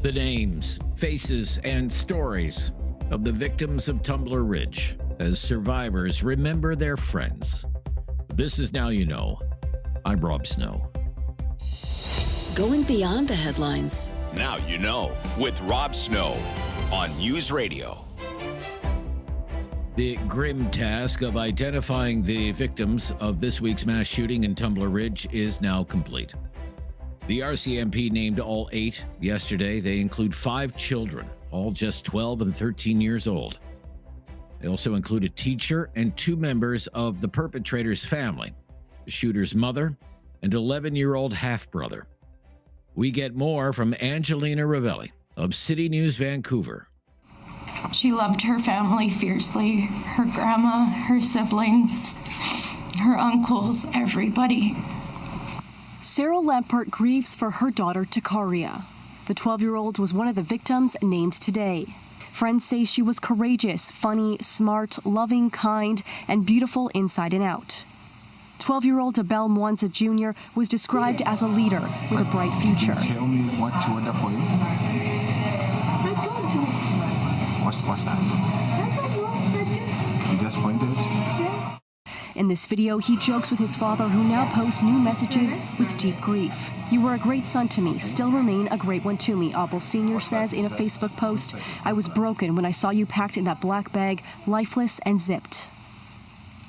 The names, faces, and stories of the victims of Tumbler Ridge as survivors remember their friends. This is Now You Know. I'm Rob Snow. Going beyond the headlines. Now You Know with Rob Snow on News Radio. The grim task of identifying the victims of this week's mass shooting in Tumbler Ridge is now complete. The RCMP named all 8 yesterday. They include 5 children, all just 12 and 13 years old. They also include a teacher and 2 members of the perpetrator's family, the shooter's mother and 11-year-old half-brother. We get more from Angelina Ravelli of City News Vancouver. She loved her family fiercely, her grandma, her siblings, her uncles, everybody. Sarah Lampert grieves for her daughter, Takaria. The 12-year-old was one of the victims named today. Friends say she was courageous, funny, smart, loving, kind, and beautiful inside and out. 12-year-old Abel Mwanza Jr. was described as a leader with a bright future. Tell me what to order for you. I told you. What's that? I don't know. You just pointed? Yeah. In this video, he jokes with his father, who now posts new messages with deep grief. "You were a great son to me, still remain a great one to me," Abel Sr. says in a Facebook post. "I was broken when I saw you packed in that black bag, lifeless and zipped."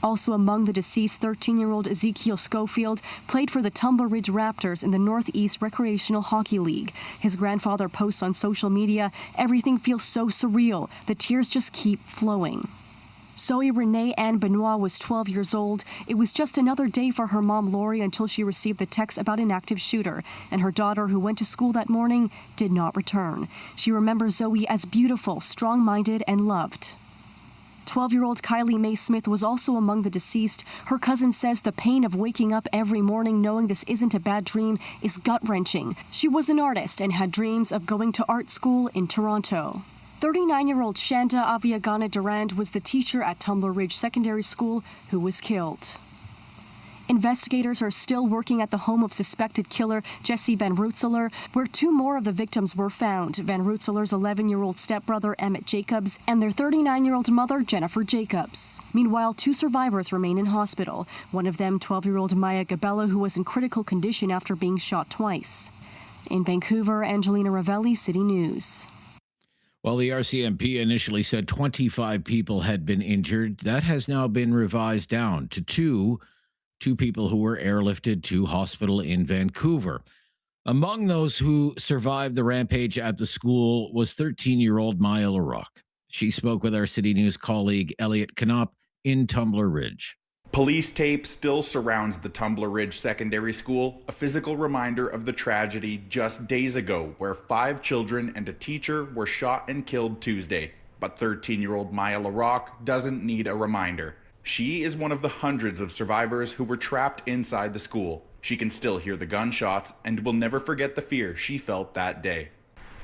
Also among the deceased, 13-year-old Ezekiel Schofield played for the Tumbler Ridge Raptors in the Northeast Recreational Hockey League. His grandfather posts on social media, "Everything feels so surreal. The tears just keep flowing." Zoe Renee Ann Benoit was 12 years old. It was just another day for her mom, Lori, until she received the text about an active shooter, and her daughter, who went to school that morning, did not return. She remembers Zoe as beautiful, strong-minded, and loved. 12-year-old Kylie Mae Smith was also among the deceased. Her cousin says the pain of waking up every morning knowing this isn't a bad dream is gut-wrenching. She was an artist and had dreams of going to art school in Toronto. 39-year-old Shanda Aviagana Durand was the teacher at Tumbler Ridge Secondary School who was killed. Investigators are still working at the home of suspected killer Jesse Van Roetseler, where 2 more of the victims were found: Van Roetseler's 11-year-old stepbrother Emmett Jacobs and their 39-year-old mother Jennifer Jacobs. Meanwhile, 2 survivors remain in hospital, one of them 12-year-old Maya Gabella, who was in critical condition after being shot twice. In Vancouver, Angelina Ravelli, City News. While the RCMP initially said 25 people had been injured, that has now been revised down to 2 people who were airlifted to hospital in Vancouver. Among those who survived the rampage at the school was 13-year-old Maya LaRocque. She spoke with our City News colleague Elliot Knopp in Tumbler Ridge. Police tape still surrounds the Tumbler Ridge Secondary School, a physical reminder of the tragedy just days ago where 5 children and a teacher were shot and killed Tuesday. But 13-year-old Maya LaRocque doesn't need a reminder. She is one of the hundreds of survivors who were trapped inside the school. She can still hear the gunshots and will never forget the fear she felt that day.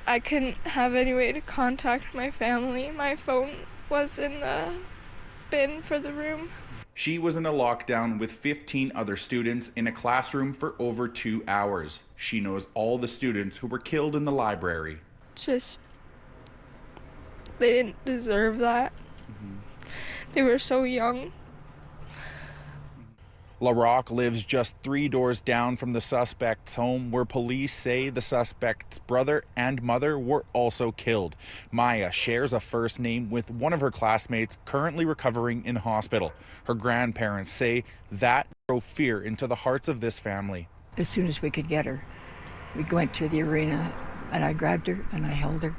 I couldn't have any way to contact my family. My phone was in the bin for the room. She was in a lockdown with 15 other students in a classroom for over 2 hours. She knows all the students who were killed in the library. Just, they didn't deserve that. They were so young. LaRocque lives just 3 doors down from the suspect's home, where police say the suspect's brother and mother were also killed. Maya shares a first name with one of her classmates currently recovering in hospital. Her grandparents say that drove fear into the hearts of this family. As soon as we could get her, we went to the arena and I grabbed her and I held her.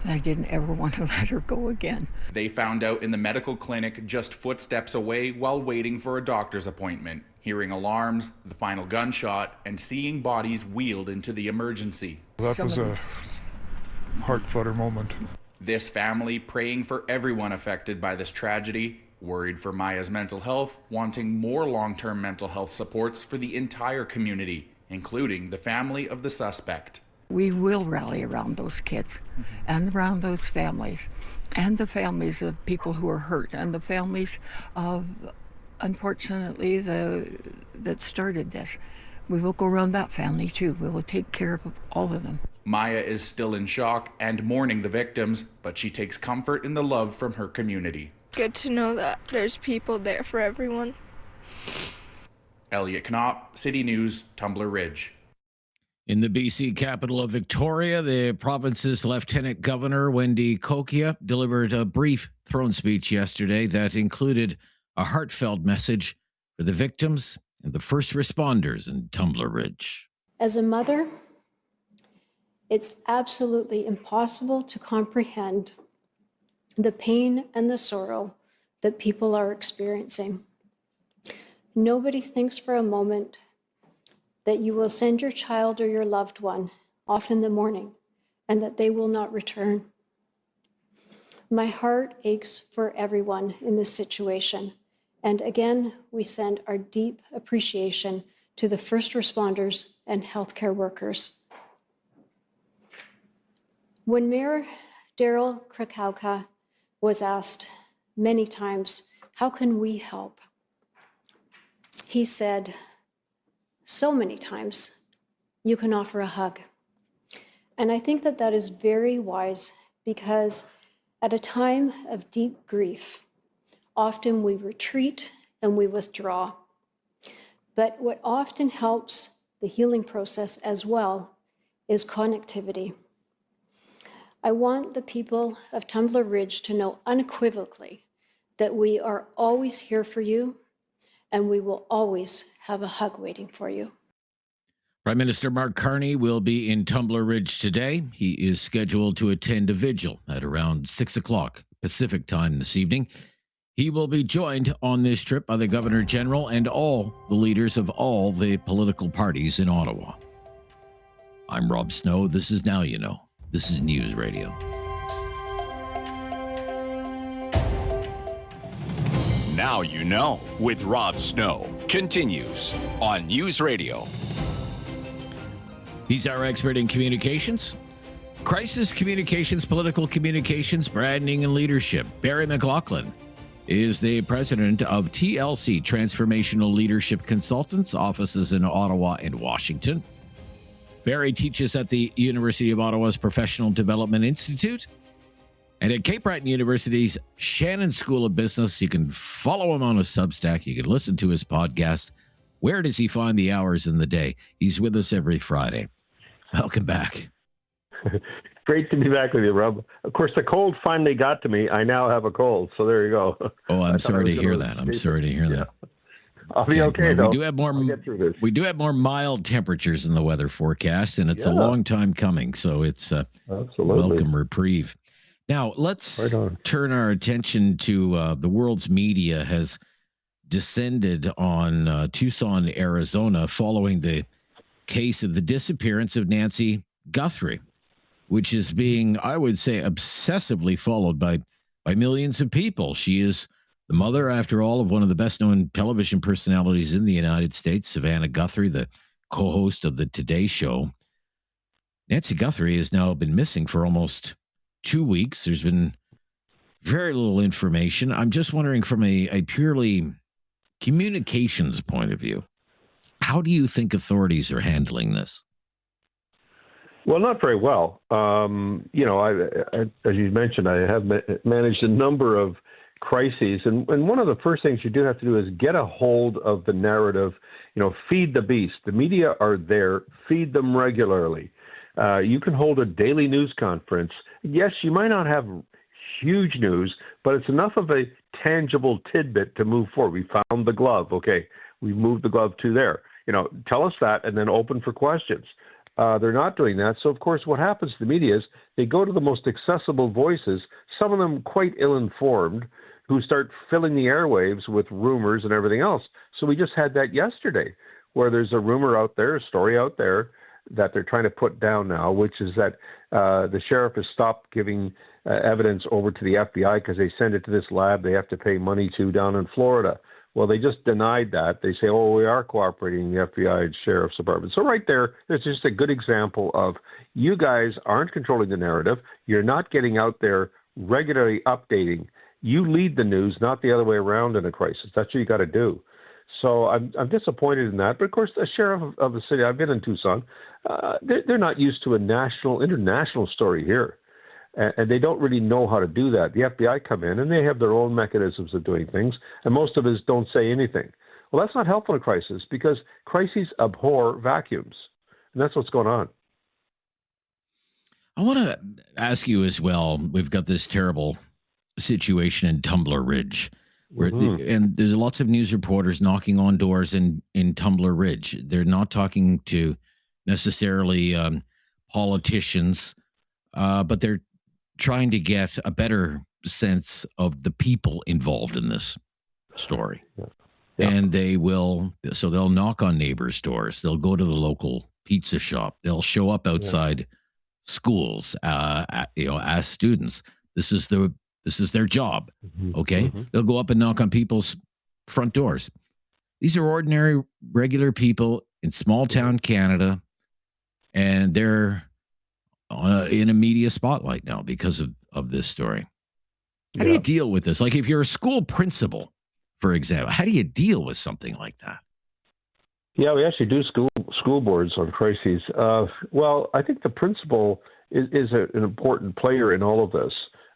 And I didn't ever want to let her go again. They found out in the medical clinic just footsteps away while waiting for a doctor's appointment, hearing alarms, the final gunshot, and seeing bodies wheeled into the emergency. That was a heart-flutter moment. This family praying for everyone affected by this tragedy, worried for Maya's mental health, wanting more long-term mental health supports for the entire community, including the family of the suspect. We will rally around those kids and around those families and the families of people who are hurt and the families of, unfortunately, that started this. We will go around that family too. We will take care of all of them. Maya is still in shock and mourning the victims, but she takes comfort in the love from her community. Good to know that there's people there for everyone. Elliot Knopp, City News, Tumbler Ridge. In the BC capital of Victoria, the province's Lieutenant Governor, Wendy Kokia, delivered a brief throne speech yesterday that included a heartfelt message for the victims and the first responders in Tumbler Ridge. As a mother, it's absolutely impossible to comprehend the pain and the sorrow that people are experiencing. Nobody thinks for a moment that you will send your child or your loved one off in the morning and that they will not return. My heart aches for everyone in this situation. And again, we send our deep appreciation to the first responders and healthcare workers. When Mayor Daryl Krakauka was asked many times, how can we help? He said so many times, you can offer a hug. And I think that that is very wise because at a time of deep grief, often we retreat and we withdraw. But what often helps the healing process as well is connectivity. I want the people of Tumbler Ridge to know unequivocally that we are always here for you and we will always have a hug waiting for you. Prime Minister Mark Carney will be in Tumbler Ridge today. He is scheduled to attend a vigil at around 6 o'clock Pacific time this evening. He will be joined on this trip by the Governor General and all the leaders of all the political parties in Ottawa. I'm Rob Snow. This is Now You Know. This is News Radio. Now You Know with Rob Snow continues on News Radio. He's our expert in communications, crisis communications, political communications, branding, and leadership. Barry McLoughlin is the president of TLC, Transformational Leadership Consultants, offices in Ottawa and Washington. Barry teaches at the University of Ottawa's Professional Development Institute and at Cape Breton University's Shannon School of Business. You can follow him on his Substack. You can listen to his podcast. Where does he find the hours in the day? He's with us every Friday. Welcome back. Great to be back with you, Rob. Of course, the cold finally got to me. I now have a cold, so there you go. Oh, I'm sorry to hear that. I'm sorry to hear that. I'll be okay, though. We do have more mild temperatures in the weather forecast, and it's a long time coming, so it's a welcome reprieve. Now, let's turn our attention to the world's media has descended on Tucson, Arizona, following the case of the disappearance of Nancy Guthrie, which is being, I would say, obsessively followed by millions of people. She is the mother, after all, of one of the best-known television personalities in the United States, Savannah Guthrie, the co-host of the Today Show. Nancy Guthrie has now been missing for almost 2 weeks. There's been very little information. I'm just wondering, from a purely communications point of view, how do you think authorities are handling this? Well, not very well. I, as you mentioned, I have managed a number of crises. And one of the first things you do have to do is get a hold of the narrative, feed the beast. The media are there. Feed them regularly. You can hold a daily news conference. Yes, you might not have huge news, but it's enough of a tangible tidbit to move forward. We found the glove. Okay, we moved the glove to there. Tell us that and then open for questions. They're not doing that. So, of course, what happens to the media is they go to the most accessible voices, some of them quite ill-informed, who start filling the airwaves with rumors and everything else. So we just had that yesterday, where there's a rumor out there, a story out there that they're trying to put down now, which is that the sheriff has stopped giving evidence over to the FBI because they send it to this lab they have to pay money to down in Florida. Well, they just denied that. They say, we are cooperating, the FBI and Sheriff's Department. So right there's just a good example of you guys aren't controlling the narrative. You're not getting out there regularly updating. You lead the news, not the other way around in a crisis. That's what you got to do. So I'm disappointed in that. But of course, the sheriff of the city, I've been in Tucson, they're not used to a international story here. And they don't really know how to do that. The FBI come in and they have their own mechanisms of doing things, and most of us don't say anything. Well, that's not helpful in a crisis because crises abhor vacuums, and that's what's going on. I want to ask you as well. We've got this terrible situation in Tumbler Ridge, where and there's lots of news reporters knocking on doors in Tumbler Ridge. They're not talking to necessarily politicians, but they're trying to get a better sense of the people involved in this story. Yeah. And they'll knock on neighbors' doors. They'll go to the local pizza shop. They'll show up outside schools, as students. This is their job. Okay. They'll go up and knock on people's front doors. These are ordinary, regular people in small town Canada, and they're in a media spotlight now because of this story. How do you deal with this? Like if you're a school principal, for example, how do you deal with something like that? Yeah, we actually do school boards on crises. Well, I think the principal is an important player in all of this,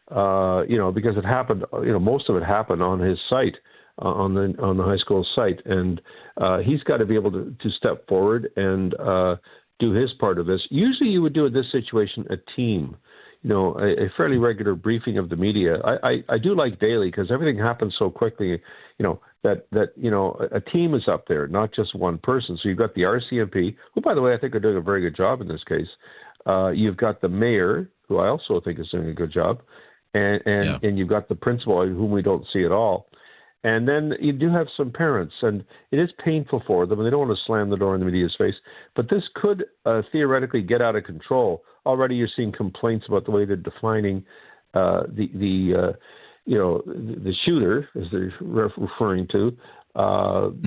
because it happened, most of it happened on his site, on the high school site. And he's got to be able to step forward and do his part of this. Usually you would do in this situation a team, a fairly regular briefing of the media. I do like daily because everything happens so quickly, that a team is up there, not just one person. So you've got the RCMP, who, by the way, I think are doing a very good job in this case. You've got the mayor, who I also think is doing a good job. And you've got the principal, whom we don't see at all. And then you do have some parents, and it is painful for them, and they don't want to slam the door in the media's face. But this could theoretically get out of control. Already you're seeing complaints about the way they're defining the shooter, as they're referring to,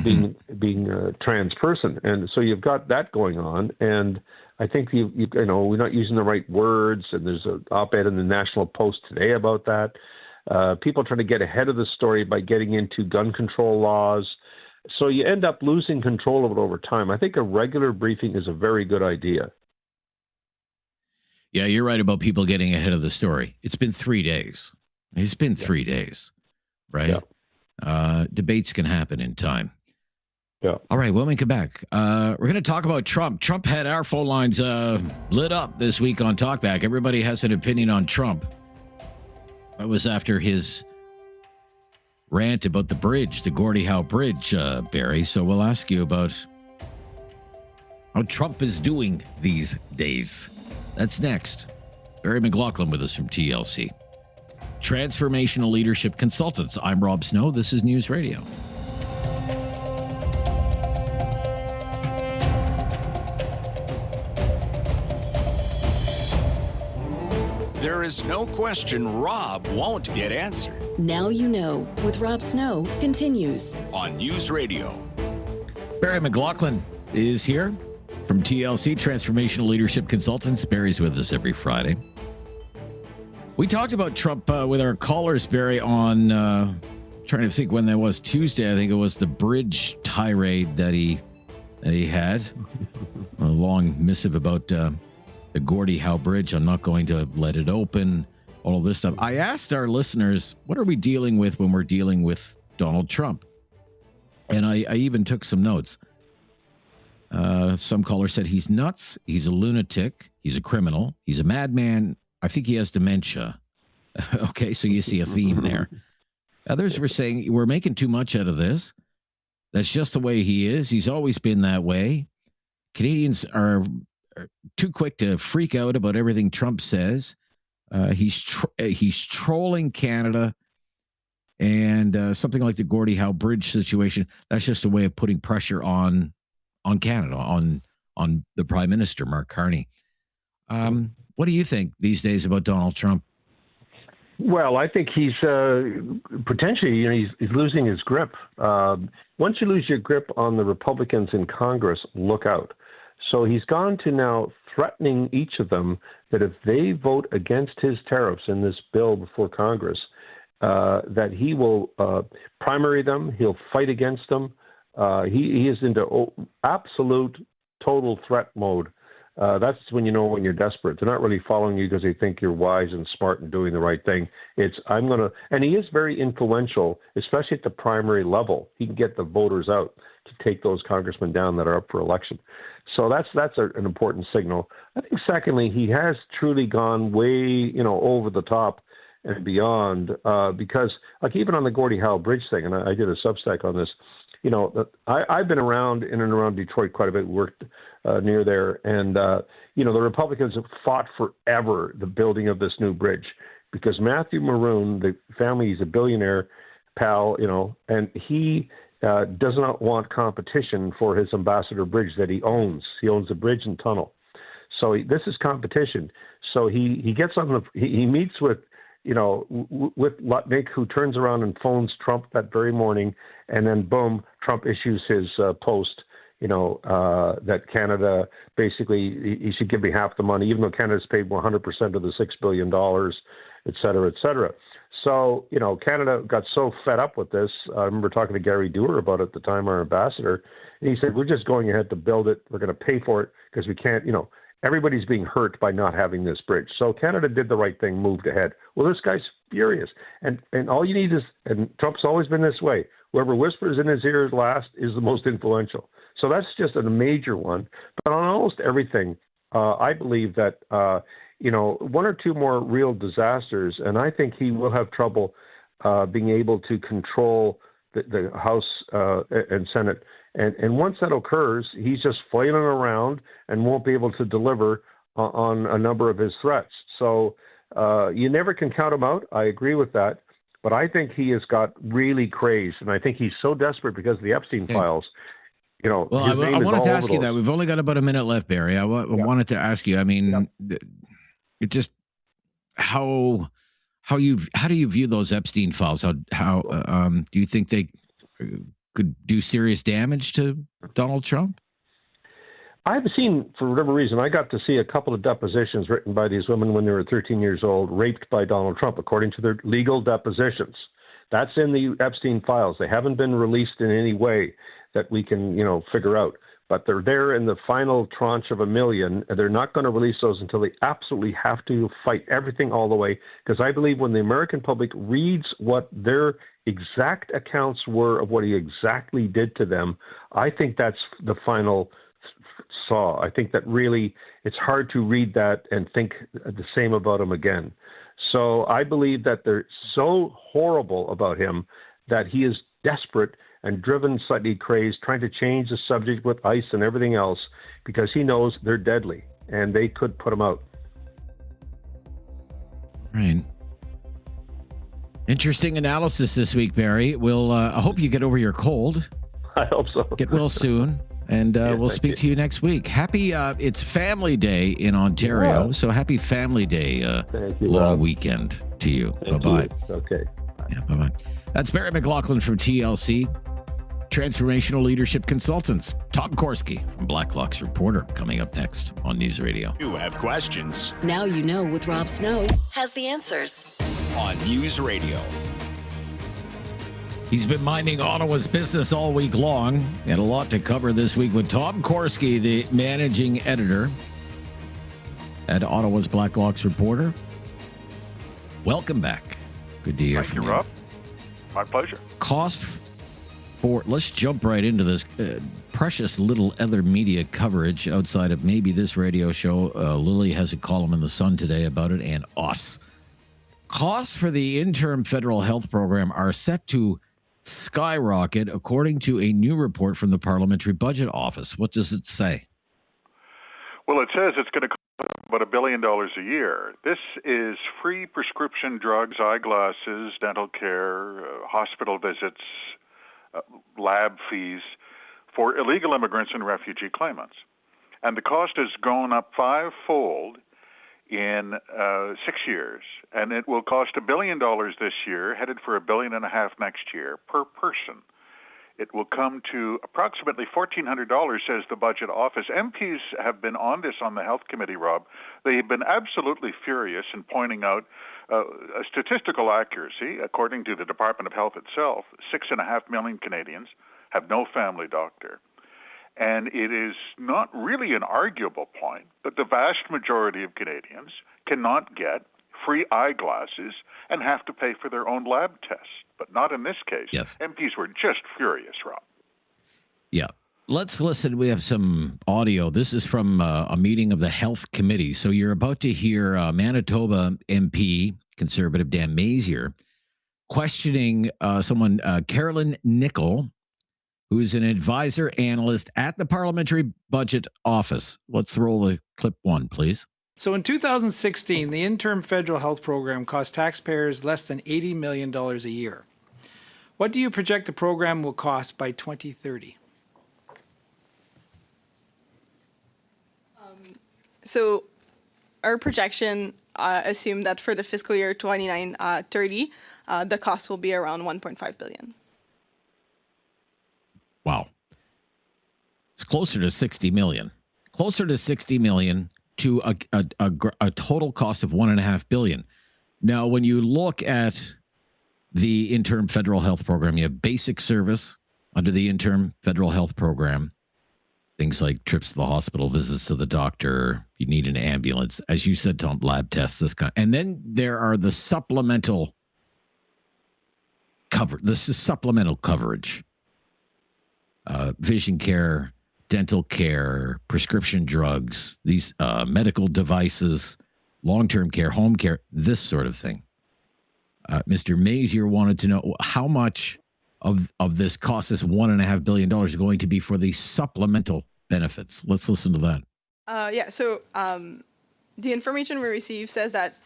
being a trans person. And so you've got that going on. And I think, we're not using the right words. And there's an op-ed in the National Post today about that. People trying to get ahead of the story by getting into gun control laws. So you end up losing control of it over time. I think a regular briefing is a very good idea. Yeah, you're right about people getting ahead of the story. It's been 3 days. It's been 3 days, right? Yeah. Debates can happen in time. Yeah. All right, when we come back, we're going to talk about Trump. Trump had our phone lines lit up this week on Talkback. Everybody has an opinion on Trump. That was after his rant about the bridge, the Gordie Howe Bridge, Barry. So we'll ask you about how Trump is doing these days. That's next. Barry McLoughlin with us from TLC. Transformational Leadership Consultants. I'm Rob Snow. This is News Radio. There is no question Rob won't get answered. Now You Know with Rob Snow continues on News Radio. Barry McLoughlin is here from TLC, Transformational Leadership Consultants. Barry's with us every Friday. We talked about Trump with our callers, Barry, on trying to think when that was, Tuesday. I think it was the bridge tirade that he had. A long missive about the Gordie Howe Bridge. I'm not going to let it open. All of this stuff. I asked our listeners, what are we dealing with when we're dealing with Donald Trump? And I even took some notes. Some caller said he's nuts. He's a lunatic. He's a criminal. He's a madman. I think he has dementia. Okay, so you see a theme there. Others were saying, we're making too much out of this. That's just the way he is. He's always been that way. Canadians are too quick to freak out about everything Trump says. He's trolling Canada, and something like the Gordie Howe Bridge situation. That's just a way of putting pressure on Canada, on the Prime Minister, Mark Carney. What do you think these days about Donald Trump? Well, I think he's potentially, he's losing his grip. Once you lose your grip on the Republicans in Congress, look out. So he's gone to now threatening each of them that if they vote against his tariffs in this bill before Congress, that he will primary them, he'll fight against them, He is into absolute total threat mode. That's when you know when you're desperate. They're not really following you because they think you're wise and smart and doing the right thing. And he is very influential, especially at the primary level. He can get the voters out to take those congressmen down that are up for election. So that's an important signal. I think secondly, he has truly gone way, over the top and beyond, because like even on the Gordie Howe Bridge thing, and I did a Substack on this, I've been around in and around Detroit quite a bit, worked near there, and the Republicans have fought forever the building of this new bridge because Matthew Maroon, the family, he's a billionaire pal, and he does not want competition for his Ambassador Bridge that he owns. He owns a bridge and tunnel, so this is competition. So he gets on he meets with Lutnick, who turns around and phones Trump that very morning, and then boom, Trump issues his post, that Canada basically, he should give me half the money, even though Canada's paid 100% of the $6 billion, et cetera, et cetera. So, Canada got so fed up with this. I remember talking to Gary Dewar about it at the time, our ambassador, and he said, we're just going ahead to build it. We're going to pay for it because we can't, everybody's being hurt by not having this bridge. So Canada did the right thing, moved ahead. Well, this guy's furious. And all you need is, and Trump's always been this way, whoever whispers in his ears last is the most influential. So that's just a major one. But on almost everything, I believe that, one or two more real disasters, and I think he will have trouble being able to control the House and Senate. And once that occurs, he's just flailing around and won't be able to deliver on a number of his threats. So you never can count him out. I agree with that. But I think he has got really crazed, and I think he's so desperate because of the Epstein files. Well, I wanted to ask you that. We've only got about a minute left, Barry. I wanted to ask you. I mean, it just how do you view those Epstein files? How do you think they could do serious damage to Donald Trump? I've seen, for whatever reason, I got to see a couple of depositions written by these women when they were 13 years old, raped by Donald Trump, according to their legal depositions. That's in the Epstein files. They haven't been released in any way that we can, figure out. But they're there in the final tranche of 1 million, and they're not going to release those until they absolutely have to fight everything all the way. Because I believe when the American public reads what their exact accounts were of what he exactly did to them, I think that's the final saw. I think that really, it's hard to read that and think the same about him again. So I believe that they're so horrible about him that he is desperate and driven, slightly crazed, trying to change the subject with ICE and everything else because he knows they're deadly and they could put him out. Right. Interesting analysis this week, Barry. I hope you get over your cold. I hope so. Get well soon. And we'll speak to you next week. Happy, it's Family Day in Ontario. So happy Family Day long weekend to you. Bye-bye. Okay. Yeah, bye-bye. That's Barry McLoughlin from TLC, Transformational Leadership Consultants. Tom Korski from Blacklock's Reporter coming up next on News Radio. You have questions. Now You Know with Rob Snow has the answers. On News Radio. He's been minding Ottawa's business all week long. And a lot to cover this week with Tom Korski, the managing editor at Ottawa's Blacklock's Reporter. Welcome back. Good to hear from you. Thank you, Rob. My pleasure. Let's jump right into this precious little other media coverage outside of maybe this radio show. Lily has a column in the Sun today about it, and us. Costs for the interim federal health program are set to skyrocket, according to a new report from the Parliamentary Budget Office. What does it say? Well, it says it's going to cost about $1 billion a year. This is free prescription drugs, eyeglasses, dental care, hospital visits, lab fees for illegal immigrants and refugee claimants. And the cost has gone up fivefold in 6 years. And it will cost $1 billion this year, headed for $1.5 billion next year per person. It will come to approximately $1,400, says the Budget Office. MPs have been on this on the Health Committee, Rob. They've been absolutely furious in pointing out a statistical accuracy. According to the Department of Health itself, 6.5 million Canadians have no family doctor. And it is not really an arguable point that the vast majority of Canadians cannot get free eyeglasses and have to pay for their own lab tests. But not in this case. Yes. MPs were just furious, Rob. Yeah. Let's listen. We have some audio. This is from a meeting of the Health Committee. So you're about to hear Manitoba MP, Conservative Dan Masier, questioning someone, Carolyn Nickel, who's an advisor analyst at the Parliamentary Budget Office. Let's roll the clip one, please. So in 2016, the interim federal health program cost taxpayers less than $80 million a year. What do you project the program will cost by 2030? So our projection assumed that for the fiscal year 29-30, the cost will be around $1.5 billion. Wow. It's closer to 60 million. Closer to 60 million to a total cost of $1.5 billion. Now, when you look at the interim federal health program, you have basic service under the interim federal health program. Things like trips to the hospital, visits to the doctor, you need an ambulance. As you said, Tom, lab tests, this kind. And then there are the supplemental cover. This is supplemental coverage. Vision care, dental care, prescription drugs, these medical devices, long-term care, home care, this sort of thing. Mr. Masier wanted to know how much of this cost, this $1.5 billion, going to be for the supplemental benefits. Let's listen to that. So the information we received says that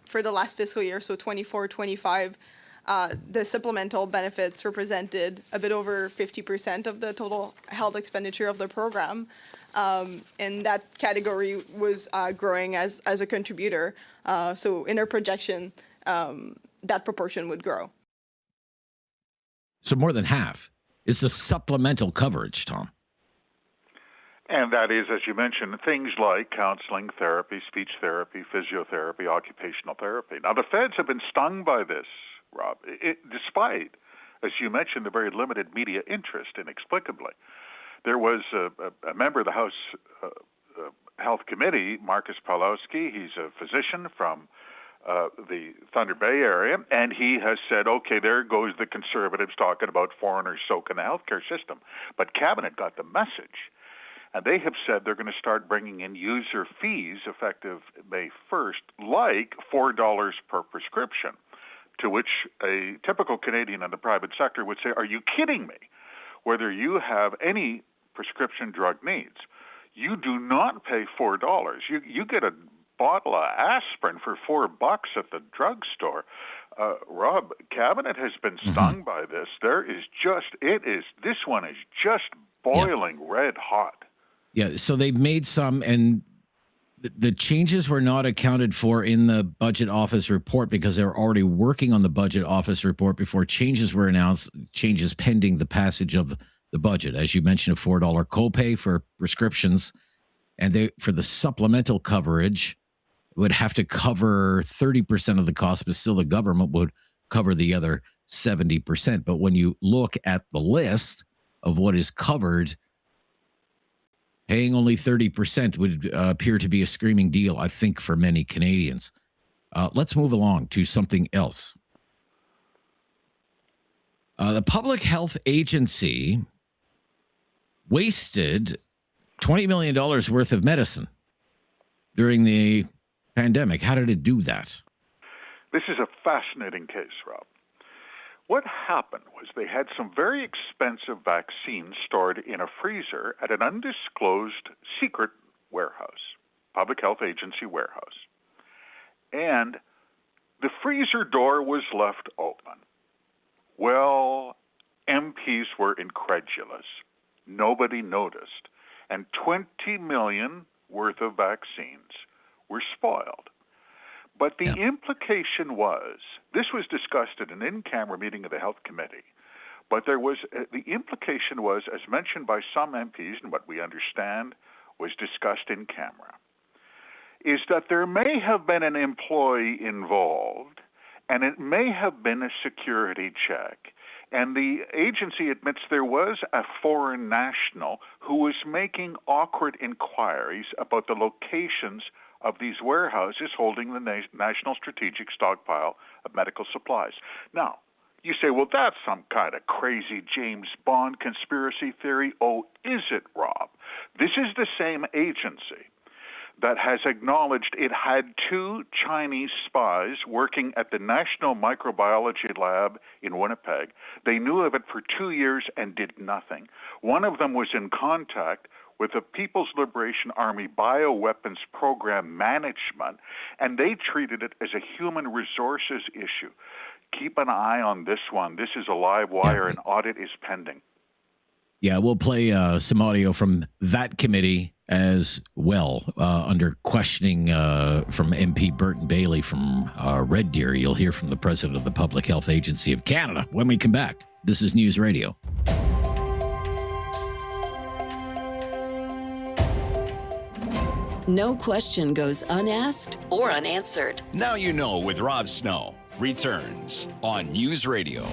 for the last fiscal year, so 24-25, the supplemental benefits represented a bit over 50% of the total health expenditure of the program. And that category was growing as a contributor. So in our projection, that proportion would grow. So more than half is the supplemental coverage, Tom. And that is, as you mentioned, things like counseling, therapy, speech therapy, physiotherapy, occupational therapy. Now, the feds have been stung by this, Rob, despite, as you mentioned, the very limited media interest, inexplicably. There was a member of the House Health Committee, Marcus Pawlowski. He's a physician from the Thunder Bay area, and he has said, okay, there goes the Conservatives talking about foreigners soaking the healthcare system. But Cabinet got the message, and they have said they're going to start bringing in user fees effective May 1st, like $4 per prescription, to which a typical Canadian in the private sector would say, are you kidding me? Whether you have any prescription drug needs, you do not pay $4. You get a bottle of aspirin for $4 at the drugstore. Rob, Cabinet has been stung by this. This one is just boiling red hot. Yeah, so they've made some, and the changes were not accounted for in the budget office report because they were already working on the budget office report before changes were announced, changes pending the passage of the budget. As you mentioned, a $4 copay for prescriptions, and for the supplemental coverage would have to cover 30% of the cost, but still the government would cover the other 70%. But when you look at the list of what is covered, paying only 30% would appear to be a screaming deal, I think, for many Canadians. Let's move along to something else. The Public Health Agency wasted $20 million worth of medicine during the pandemic. How did it do that? This is a fascinating case, Rob. What happened was they had some very expensive vaccines stored in a freezer at an undisclosed secret warehouse, Public Health Agency warehouse. And the freezer door was left open. Well, MPs were incredulous. Nobody noticed. And 20 million worth of vaccines were spoiled. But the implication was, this was discussed at an in-camera meeting of the Health Committee, but the implication was, as mentioned by some MPs, and what we understand was discussed in camera, is that there may have been an employee involved, and it may have been a security check, And the agency admits there was a foreign national who was making awkward inquiries about the locations of these warehouses holding the National Strategic Stockpile of medical supplies. Now, you say, well, that's some kind of crazy James Bond conspiracy theory. Oh, is it, Rob? This is the same agency that has acknowledged it had 2 Chinese spies working at the National Microbiology Lab in Winnipeg. They knew of it for 2 years and did nothing. One of them was in contact with the People's Liberation Army Bioweapons Program Management, and they treated it as a human resources issue. Keep an eye on this one. This is a live wire. An audit is pending. Yeah, we'll play some audio from that committee as well under questioning from MP Burton Bailey from Red Deer. You'll hear from the president of the Public Health Agency of Canada when we come back. This is News Radio. No question goes unasked or unanswered. Now You Know with Rob Snow returns on News Radio.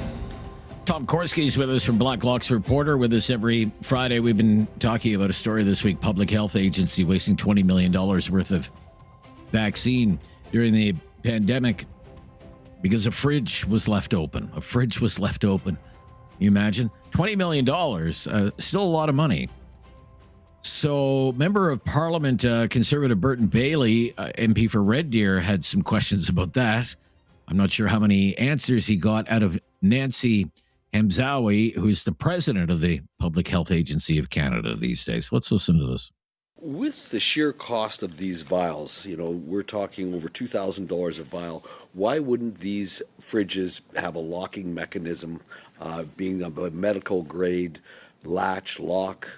Tom Korski is with us from Blacklock's Reporter, with us every Friday. We've been talking about a story this week, Public Health Agency wasting $20 million worth of vaccine during the pandemic because a fridge was left open. A fridge was left open. Can you imagine? $20 million, still a lot of money. So, Member of Parliament, Conservative Burton Bailey, MP for Red Deer, had some questions about that. I'm not sure how many answers he got out of Nancy Hamzawi, who's the president of the Public Health Agency of Canada these days. Let's listen to this. With the sheer cost of these vials, we're talking over $2,000 a vial. Why wouldn't these fridges have a locking mechanism, being a medical grade latch lock?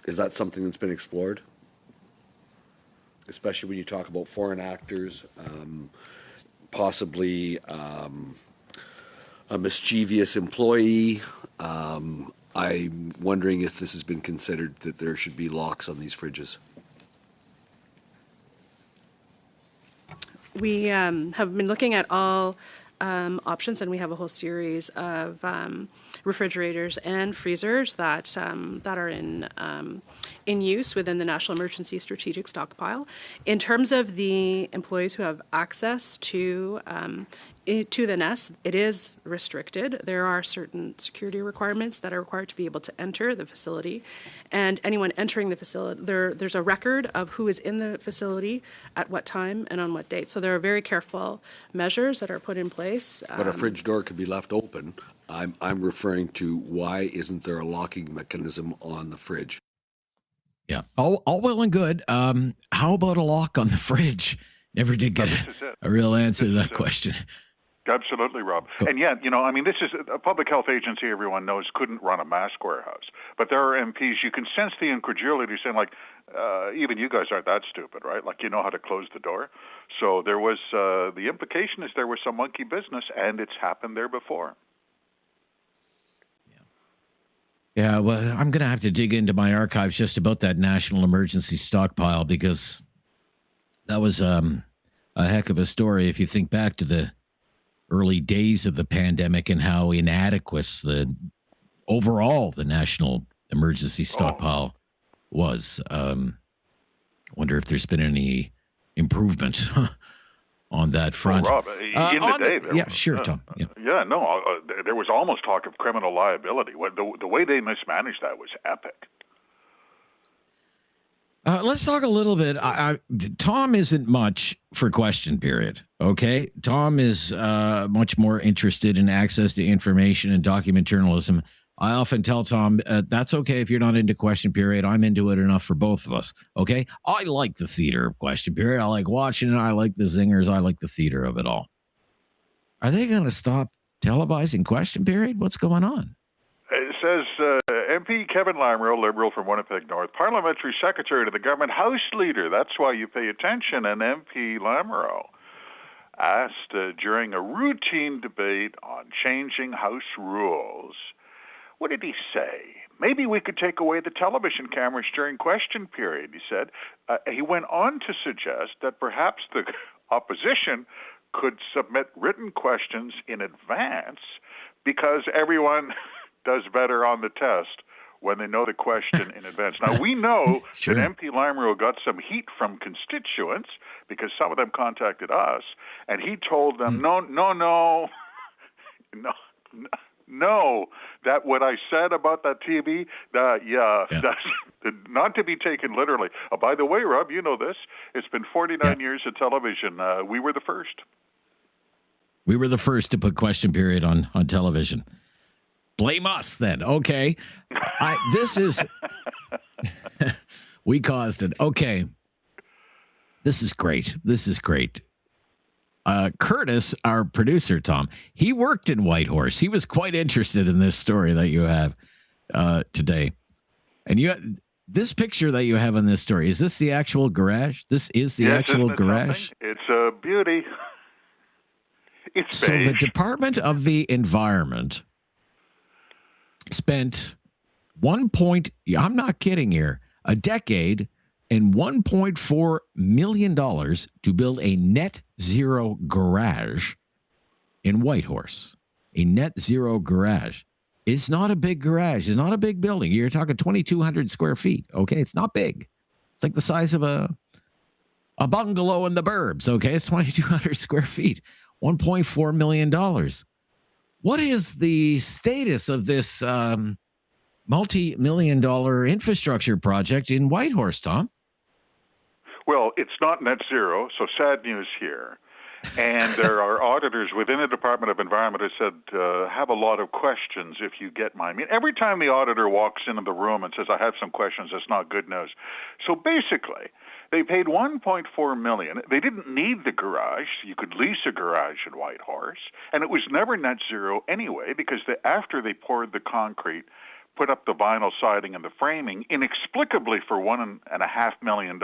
Is that something that's been explored? Especially when you talk about foreign actors, possibly a mischievous employee. I'm wondering if this has been considered, that there should be locks on these fridges. We have been looking at all options, and we have a whole series of refrigerators and freezers that are in use within the National Emergency Strategic Stockpile. In terms of the employees who have access to the nest, it is restricted. There are certain security requirements that are required to be able to enter the facility, and anyone entering the facility, there's a record of who is in the facility at what time and on what date. So there are very careful measures that are put in place. But a fridge door could be left open. I'm referring to, why isn't there a locking mechanism on the fridge? Yeah, all well and good. How about a lock on the fridge? Never did get a real answer to that question. Absolutely, Rob. And yet, this is a public health agency everyone knows couldn't run a mask warehouse. But there are MPs, you can sense the incredulity saying, even you guys aren't that stupid, right? Like, you know how to close the door. So there was, the implication is there was some monkey business, and it's happened there before. Yeah, well, I'm going to have to dig into my archives just about that national emergency stockpile, because that was a heck of a story if you think back to the early days of the pandemic and how inadequate the national emergency stockpile was. Wonder if there's been any improvement on that front. Well, Rob, in the day, sure, Tom. There was almost talk of criminal liability. The way they mismanaged that was epic. Let's talk a little bit. Tom isn't much for question period. Okay. Tom is much more interested in access to information and document journalism. I often tell Tom, that's okay if you're not into question period. I'm into it enough for both of us. Okay. I like the theater of question period. I like watching it. I like the zingers. I like the theater of it all. Are they going to stop televising question period? What's going on? It says MP Kevin Lamoureux, Liberal from Winnipeg North, Parliamentary Secretary to the Government, House Leader. That's why you pay attention. And MP Lamoureux asked during a routine debate on changing House rules, what did he say? Maybe we could take away the television cameras during question period, he said. He went on to suggest that perhaps the opposition could submit written questions in advance because everyone does better on the test when they know the question in advance. Now, we know Sure. that MP Lamoureux got some heat from constituents because some of them contacted us, and he told them, no, that what I said about that TV, that's not to be taken literally. By the way, Rob, you know this. It's been 49 years of television. We were the first. We were the first to put question period on television. Blame us then. Okay. This is, we caused it. Okay. This is great. Curtis, our producer, Tom, he worked in Whitehorse. He was quite interested in this story that you have today. And this picture that you have in this story, is this the actual garage? This is the actual garage? Something? It's a beauty. It's so beige. The Department of the Environment spent I'm not kidding here, a decade and $1.4 million to build a net zero garage in Whitehorse. A net zero garage. It's not a big garage. It's not a big building. You're talking 2,200 square feet. Okay, it's not big. It's like the size of a bungalow in the burbs. Okay, it's 2,200 square feet. $1.4 million. What is the status of this multi-million-dollar infrastructure project in Whitehorse, Tom? Well, it's not net zero, so sad news here. And there are auditors within the Department of Environment who said have a lot of questions if you get my... I mean, every time the auditor walks into the room and says, I have some questions, that's not good news. So basically, they paid $1.4 million. They didn't need the garage. You could lease a garage at Whitehorse. And it was never net zero anyway, because after they poured the concrete, put up the vinyl siding and the framing, inexplicably for $1.5 million,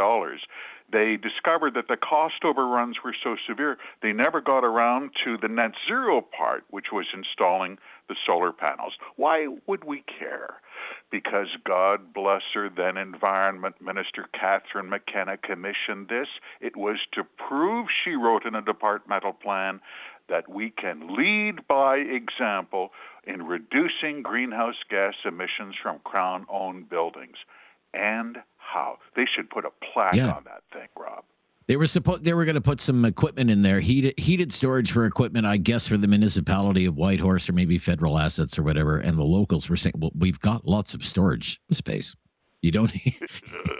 they discovered that the cost overruns were so severe, they never got around to the net zero part, which was installing the solar panels. Why would we care? Because God bless her, then Environment Minister Catherine McKenna commissioned this. It was to prove, she wrote in a departmental plan, that we can lead by example in reducing greenhouse gas emissions from Crown-owned buildings. And how? They should put a plaque on that thing, Rob. They were going to put some equipment in there, heated storage for equipment, I guess, for the municipality of Whitehorse or maybe federal assets or whatever. And the locals were saying, well, we've got lots of storage space. You don't need...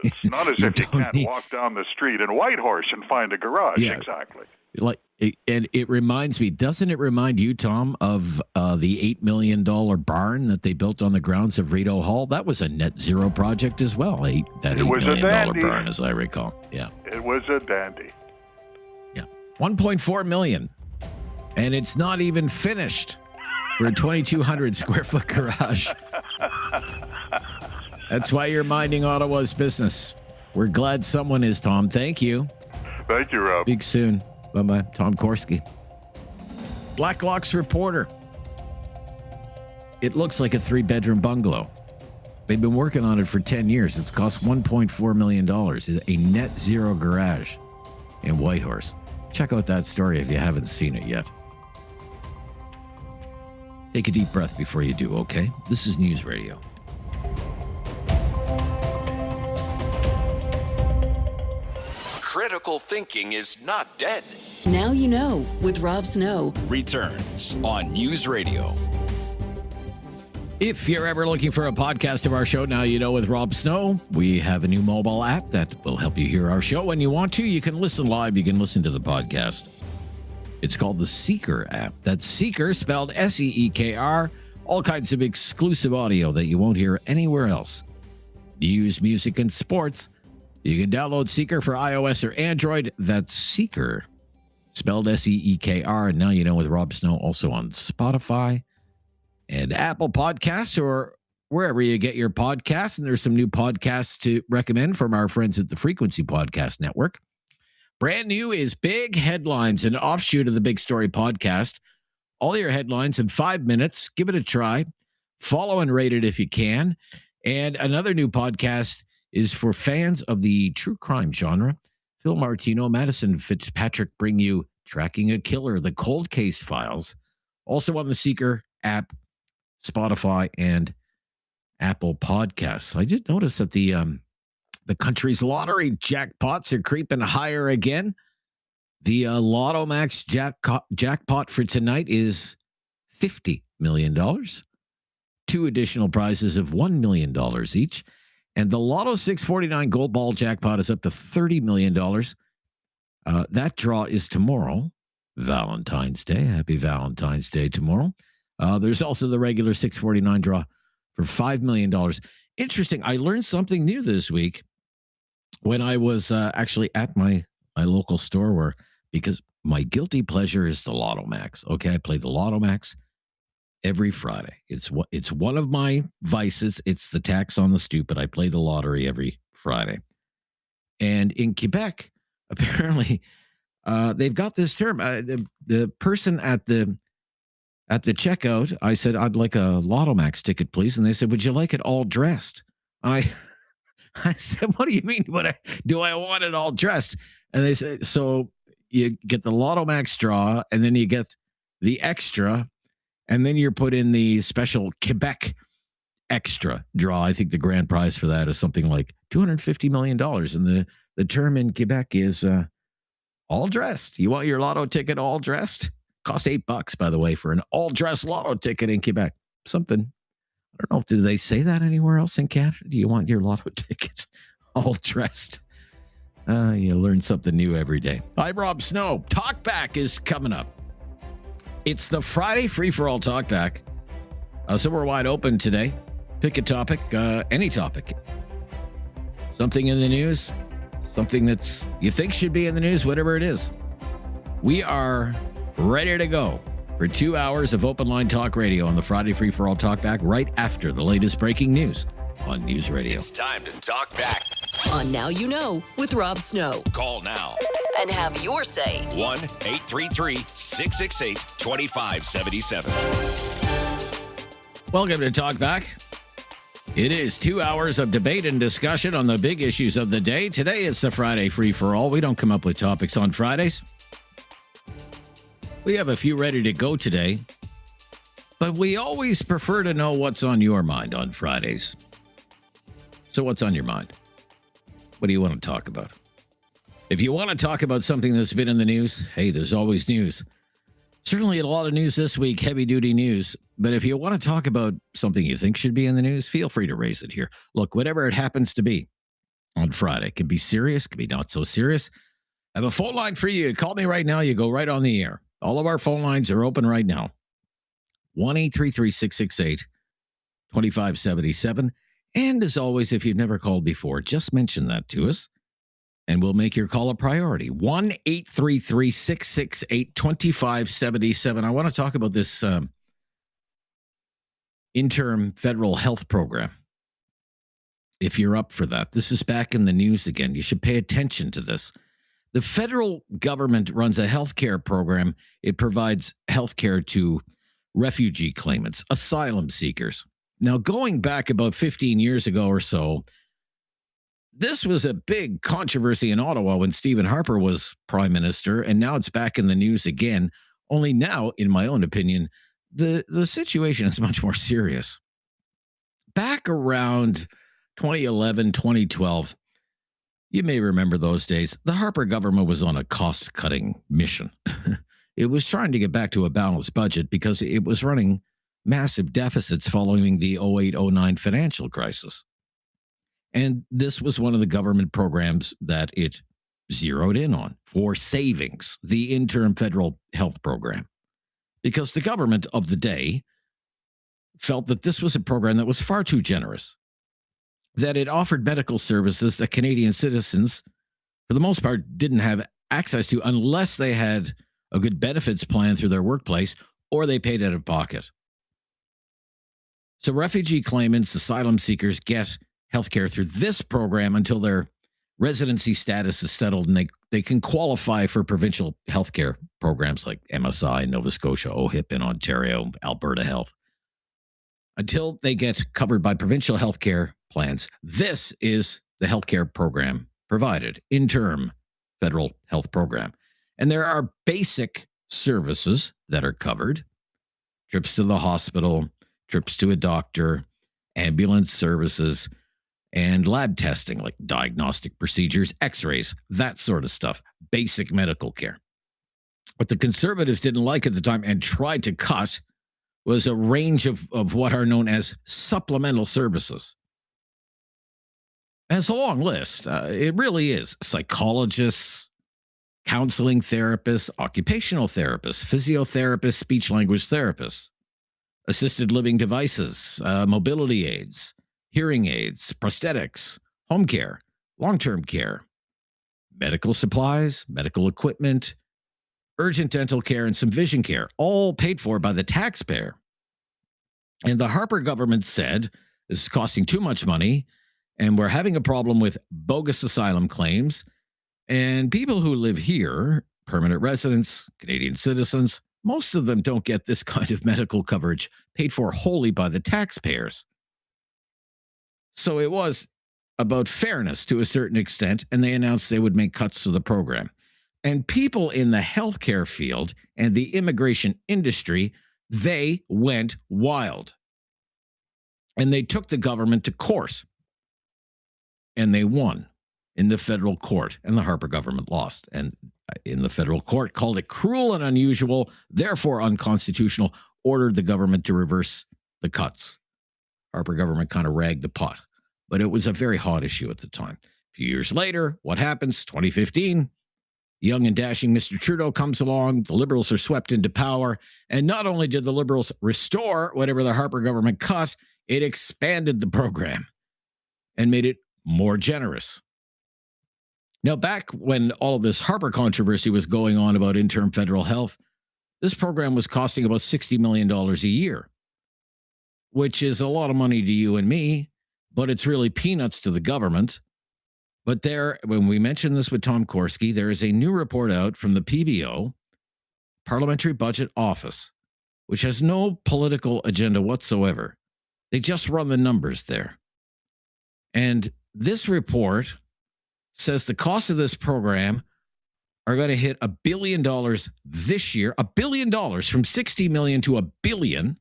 It's not as if you can't walk down the street in Whitehorse and find a garage. Yeah. Exactly. And it reminds me, doesn't it remind you, Tom, of the $8 million barn that they built on the grounds of Rideau Hall? That was a net zero project as well. That $8 million barn, as I recall. Yeah. It was a dandy. Yeah. $1.4 million. And it's not even finished for a 2,200 square foot garage. That's why you're minding Ottawa's business. We're glad someone is, Tom. Thank you. Thank you, Rob. Speak soon. Bye-bye. Tom Korski. Blacklock's reporter. It looks like a 3-bedroom bungalow. They've been working on it for 10 years. It's cost $1.4 million. A net zero garage in Whitehorse. Check out that story if you haven't seen it yet. Take a deep breath before you do, okay? This is News Radio. Critical thinking is not dead. Now you know with Rob Snow. Returns on News Radio. If you're ever looking for a podcast of our show, now you know with Rob Snow, we have a new mobile app that will help you hear our show when you want to. You can listen live. You can listen to the podcast. It's called the Seeker app. That's Seeker, spelled S-E-E-K-R. All kinds of exclusive audio that you won't hear anywhere else. News, music, and sports. You can download Seeker for iOS or Android. That's Seeker, spelled S-E-E-K-R. And now you know with Rob Snow, also on Spotify and Apple Podcasts or wherever you get your podcasts. And there's some new podcasts to recommend from our friends at the Frequency Podcast Network. Brand new is Big Headlines, an offshoot of the Big Story podcast. All your headlines in 5 minutes. Give it a try. Follow and rate it if you can. And another new podcast is for fans of the true crime genre. Phil Martino, Madison Fitzpatrick bring you Tracking a Killer, the Cold Case Files. Also on the Seeker app, Spotify, and Apple Podcasts. I did notice that the country's lottery jackpots are creeping higher again. The Lotto Max jackpot for tonight is $50 million. 2 additional prizes of $1 million each. And the Lotto 649 Gold Ball jackpot is up to $30 million. That draw is tomorrow, Valentine's Day. Happy Valentine's Day tomorrow. There's also the regular 649 draw for $5 million. Interesting. I learned something new this week when I was actually at my local store because my guilty pleasure is the Lotto Max. Okay, I play the Lotto Max every Friday. It's one of my vices. It's the tax on the stupid. I play the lottery every Friday. And in Quebec, apparently, they've got this term. The person at the checkout, I said, I'd like a Lotto Max ticket, please. And they said, would you like it all dressed? And I said, what do you mean? Do I want it all dressed? And they said, so you get the Lotto Max draw, and then you get the extra, and then you're put in the special Quebec extra draw. I think the grand prize for that is something like $250 million. And the term in Quebec is all dressed. You want your lotto ticket all dressed? Costs $8, by the way, for an all dressed lotto ticket in Quebec. Something. I don't know. Do they say that anywhere else in Canada? Do you want your lotto ticket all dressed? You learn something new every day. I'm Rob Snow. Talkback is coming up. It's the Friday free-for-all Talkback. So we're wide open today. Pick a topic, any topic. Something in the news, something that's you think should be in the news, whatever it is. We are ready to go for 2 hours of open line talk radio on the Friday free-for-all Talkback right after the latest breaking news on News Radio. It's time to talk back. On Now You Know with Rob Snow. Call now. And have your say. 1-833-668-2577. Welcome to Talkback. It is 2 hours of debate and discussion on the big issues of the day. Today is the Friday free-for-all. We don't come up with topics on Fridays. We have a few ready to go today, but we always prefer to know what's on your mind on Fridays. So what's on your mind? What do you want to talk about? If you want to talk about something that's been in the news, hey, there's always news. Certainly a lot of news this week, heavy-duty news. But if you want to talk about something you think should be in the news, feel free to raise it here. Look, whatever it happens to be on Friday. It can be serious, can be not so serious. I have a phone line for you. Call me right now. You go right on the air. All of our phone lines are open right now. 1-833-668-2577. And as always, if you've never called before, just mention that to us, and we'll make your call a priority. 1-833-668-2577. I want to talk about this interim federal health program. If you're up for that, this is back in the news again. You should pay attention to this. The federal government runs a healthcare program. It provides healthcare to refugee claimants, asylum seekers. Now, going back about 15 years ago or so, this was a big controversy in Ottawa when Stephen Harper was prime minister, and now it's back in the news again. Only now, in my own opinion, the situation is much more serious. Back around 2011, 2012, you may remember those days, the Harper government was on a cost-cutting mission. It was trying to get back to a balanced budget because it was running massive deficits following the 2008-09 financial crisis. And this was one of the government programs that it zeroed in on for savings, the interim federal health program. Because the government of the day felt that this was a program that was far too generous, that it offered medical services that Canadian citizens, for the most part, didn't have access to unless they had a good benefits plan through their workplace or they paid out of pocket. So refugee claimants, asylum seekers get healthcare through this program until their residency status is settled and they can qualify for provincial healthcare programs like MSI in Nova Scotia, OHIP in Ontario, Alberta Health. Until they get covered by provincial healthcare plans, this is the healthcare program provided, interim federal health program. And there are basic services that are covered: trips to the hospital, trips to a doctor, ambulance services, and lab testing like diagnostic procedures, x-rays, that sort of stuff, basic medical care. What the Conservatives didn't like at the time and tried to cut was a range of what are known as supplemental services. And it's a long list. It really is. Psychologists, counseling therapists, occupational therapists, physiotherapists, speech-language therapists, assisted living devices, mobility aids, hearing aids, prosthetics, home care, long-term care, medical supplies, medical equipment, urgent dental care, and some vision care, all paid for by the taxpayer. And the Harper government said this is costing too much money, and we're having a problem with bogus asylum claims. And people who live here, permanent residents, Canadian citizens, most of them don't get this kind of medical coverage paid for wholly by the taxpayers. So it was about fairness to a certain extent, and they announced they would make cuts to the program. And people in the healthcare field and the immigration industry, they went wild. And they took the government to court. And they won in the federal court, and the Harper government lost. And in the federal court, called it cruel and unusual, therefore unconstitutional, ordered the government to reverse the cuts. Harper government kind of ragged the pot, but it was a very hot issue at the time. A few years later, what happens? 2015, young and dashing Mr. Trudeau comes along. The Liberals are swept into power. And not only did the Liberals restore whatever the Harper government cut, it expanded the program and made it more generous. Now, back when all of this Harper controversy was going on about interim federal health, this program was costing about $60 million a year, which is a lot of money to you and me, but it's really peanuts to the government. But there, when we mentioned this with Tom Korski, there is a new report out from the PBO, Parliamentary Budget Office, which has no political agenda whatsoever. They just run the numbers there. And this report says the cost of this program are going to hit $1 billion this year, $1 billion from 60 million to $1 billion,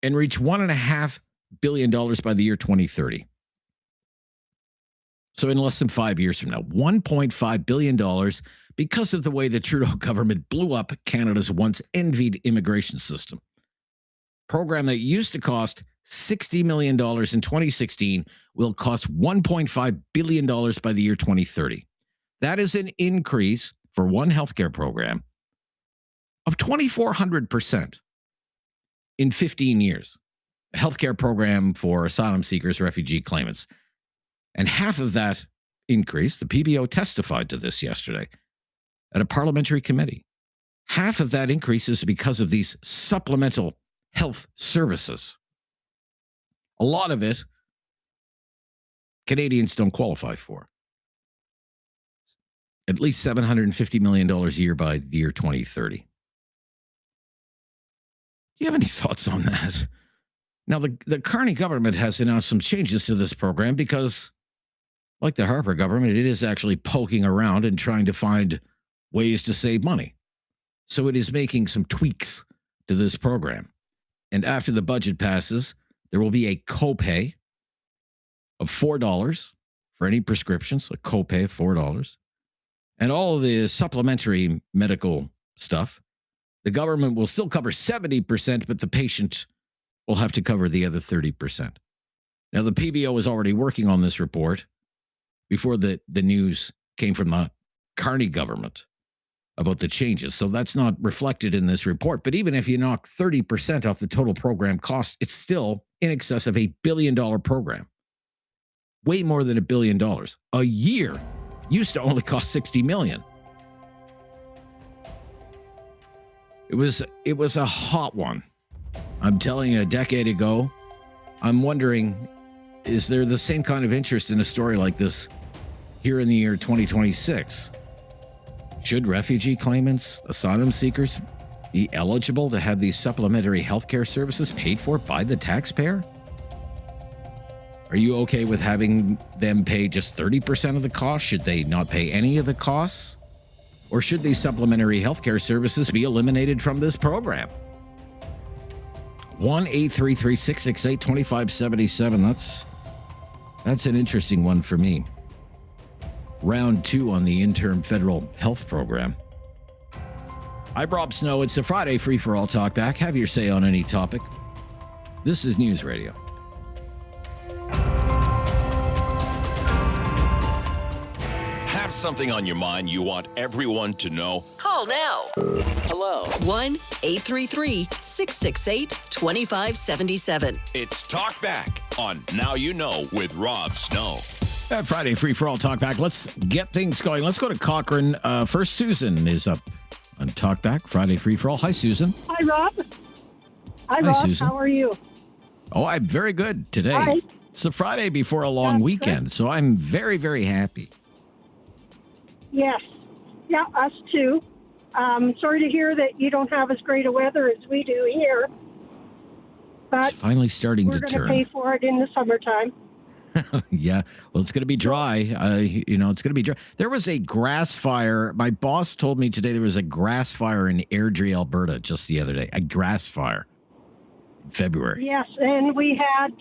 and reach $1.5 billion by the year 2030. So in less than 5 years from now, $1.5 billion because of the way the Trudeau government blew up Canada's once envied immigration system. Program that used to cost $60 million in 2016 will cost $1.5 billion by the year 2030. That is an increase for one healthcare program of 2,400% in 15 years. A healthcare program for asylum seekers, refugee claimants. And half of that increase, the PBO testified to this yesterday at a parliamentary committee. Half of that increase is because of these supplemental health services. A lot of it, Canadians don't qualify for. At least $750 million a year by the year 2030. Do you have any thoughts on that? Now, the Carney government has announced some changes to this program because, like the Harper government, it is actually poking around and trying to find ways to save money. So it is making some tweaks to this program. And after the budget passes, there will be a copay of $4 for any prescriptions, a copay of $4. And all of the supplementary medical stuff, the government will still cover 70%, but the patient will have to cover the other 30%. Now, the PBO is already working on this report before the news came from the Carney government about the changes. So that's not reflected in this report. But even if you knock 30% off the total program cost, it's still in excess of $1 billion program. Way more than $1 billion. A year used to only cost $60 million. It was a hot one. I'm telling you, a decade ago, I'm wondering, is there the same kind of interest in a story like this here in the year 2026? Should refugee claimants, asylum seekers be eligible to have these supplementary healthcare services paid for by the taxpayer? Are you okay with having them pay just 30% of the cost? Should they not pay any of the costs? Or should these supplementary healthcare services be eliminated from this program? 1-833-668-2577. That's an interesting one for me. Round 2 on the interim federal health program. I'm Rob Snow. It's a Friday free-for-all talkback. Have your say on any topic. This is News Radio. Have something on your mind you want everyone to know? Call now. Hello. 1-833-668-2577. It's Talkback on Now You Know with Rob Snow. Friday free-for-all talkback. Let's get things going. Let's go to Cochrane. First, Susan is up on Talkback, Friday free-for-all. Hi, Susan. Hi, Rob. Hi, Hi, Rob. Susan. How are you? Oh, I'm very good today. Hi. It's the Friday before a long weekend, so I'm very, very happy. Yes. Yeah, us too. Sorry to hear that you don't have as great a weather as we do here. But It's finally starting to we're going turn. to pay for it in the summertime. Yeah, well, it's going to be dry. It's going to be dry. There was a grass fire. My boss told me today there was a grass fire in Airdrie, Alberta, just the other day. A grass fire in February. Yes, and we had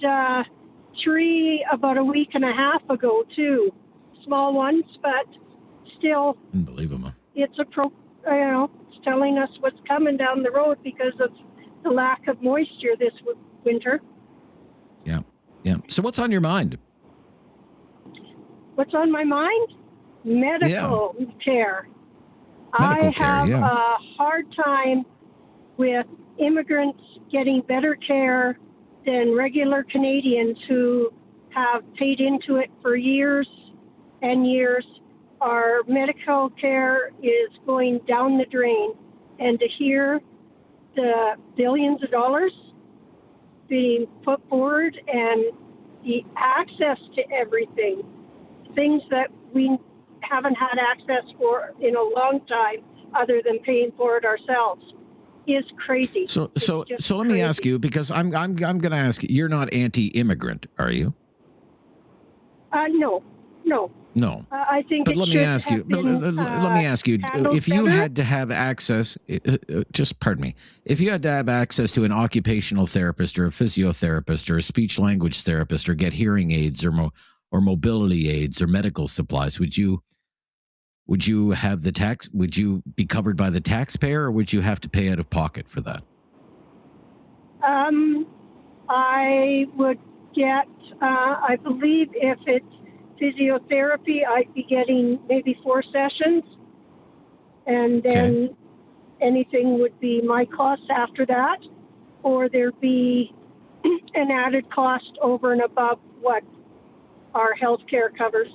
3 about a week and a half ago, too. Small ones, but still. Unbelievable. It's it's telling us what's coming down the road because of the lack of moisture this winter. Yeah. Yeah. So what's on your mind? What's on my mind? Medical care. Medical care, I have yeah. a hard time with immigrants getting better care than regular Canadians who have paid into it for years and years. Our medical care is going down the drain. And to hear the billions of dollars being put forward and the access to everything, things that we haven't had access for in a long time other than paying for it ourselves, is crazy. So let me ask you, because I'm going to ask you, you're not anti-immigrant, are you? No. No. I think But it let me should ask have you. been, Let me ask you. handled If you better. had to have access, pardon me. If you had to have access to an occupational therapist or a physiotherapist or a speech language therapist or get hearing aids or mobility aids or medical supplies, would you have the tax? Would you be covered by the taxpayer, or would you have to pay out of pocket for that? I would get. I believe if it's physiotherapy, I'd be getting maybe 4 sessions, and then anything would be my cost after that, or there'd be an added cost over and above what our health care covers.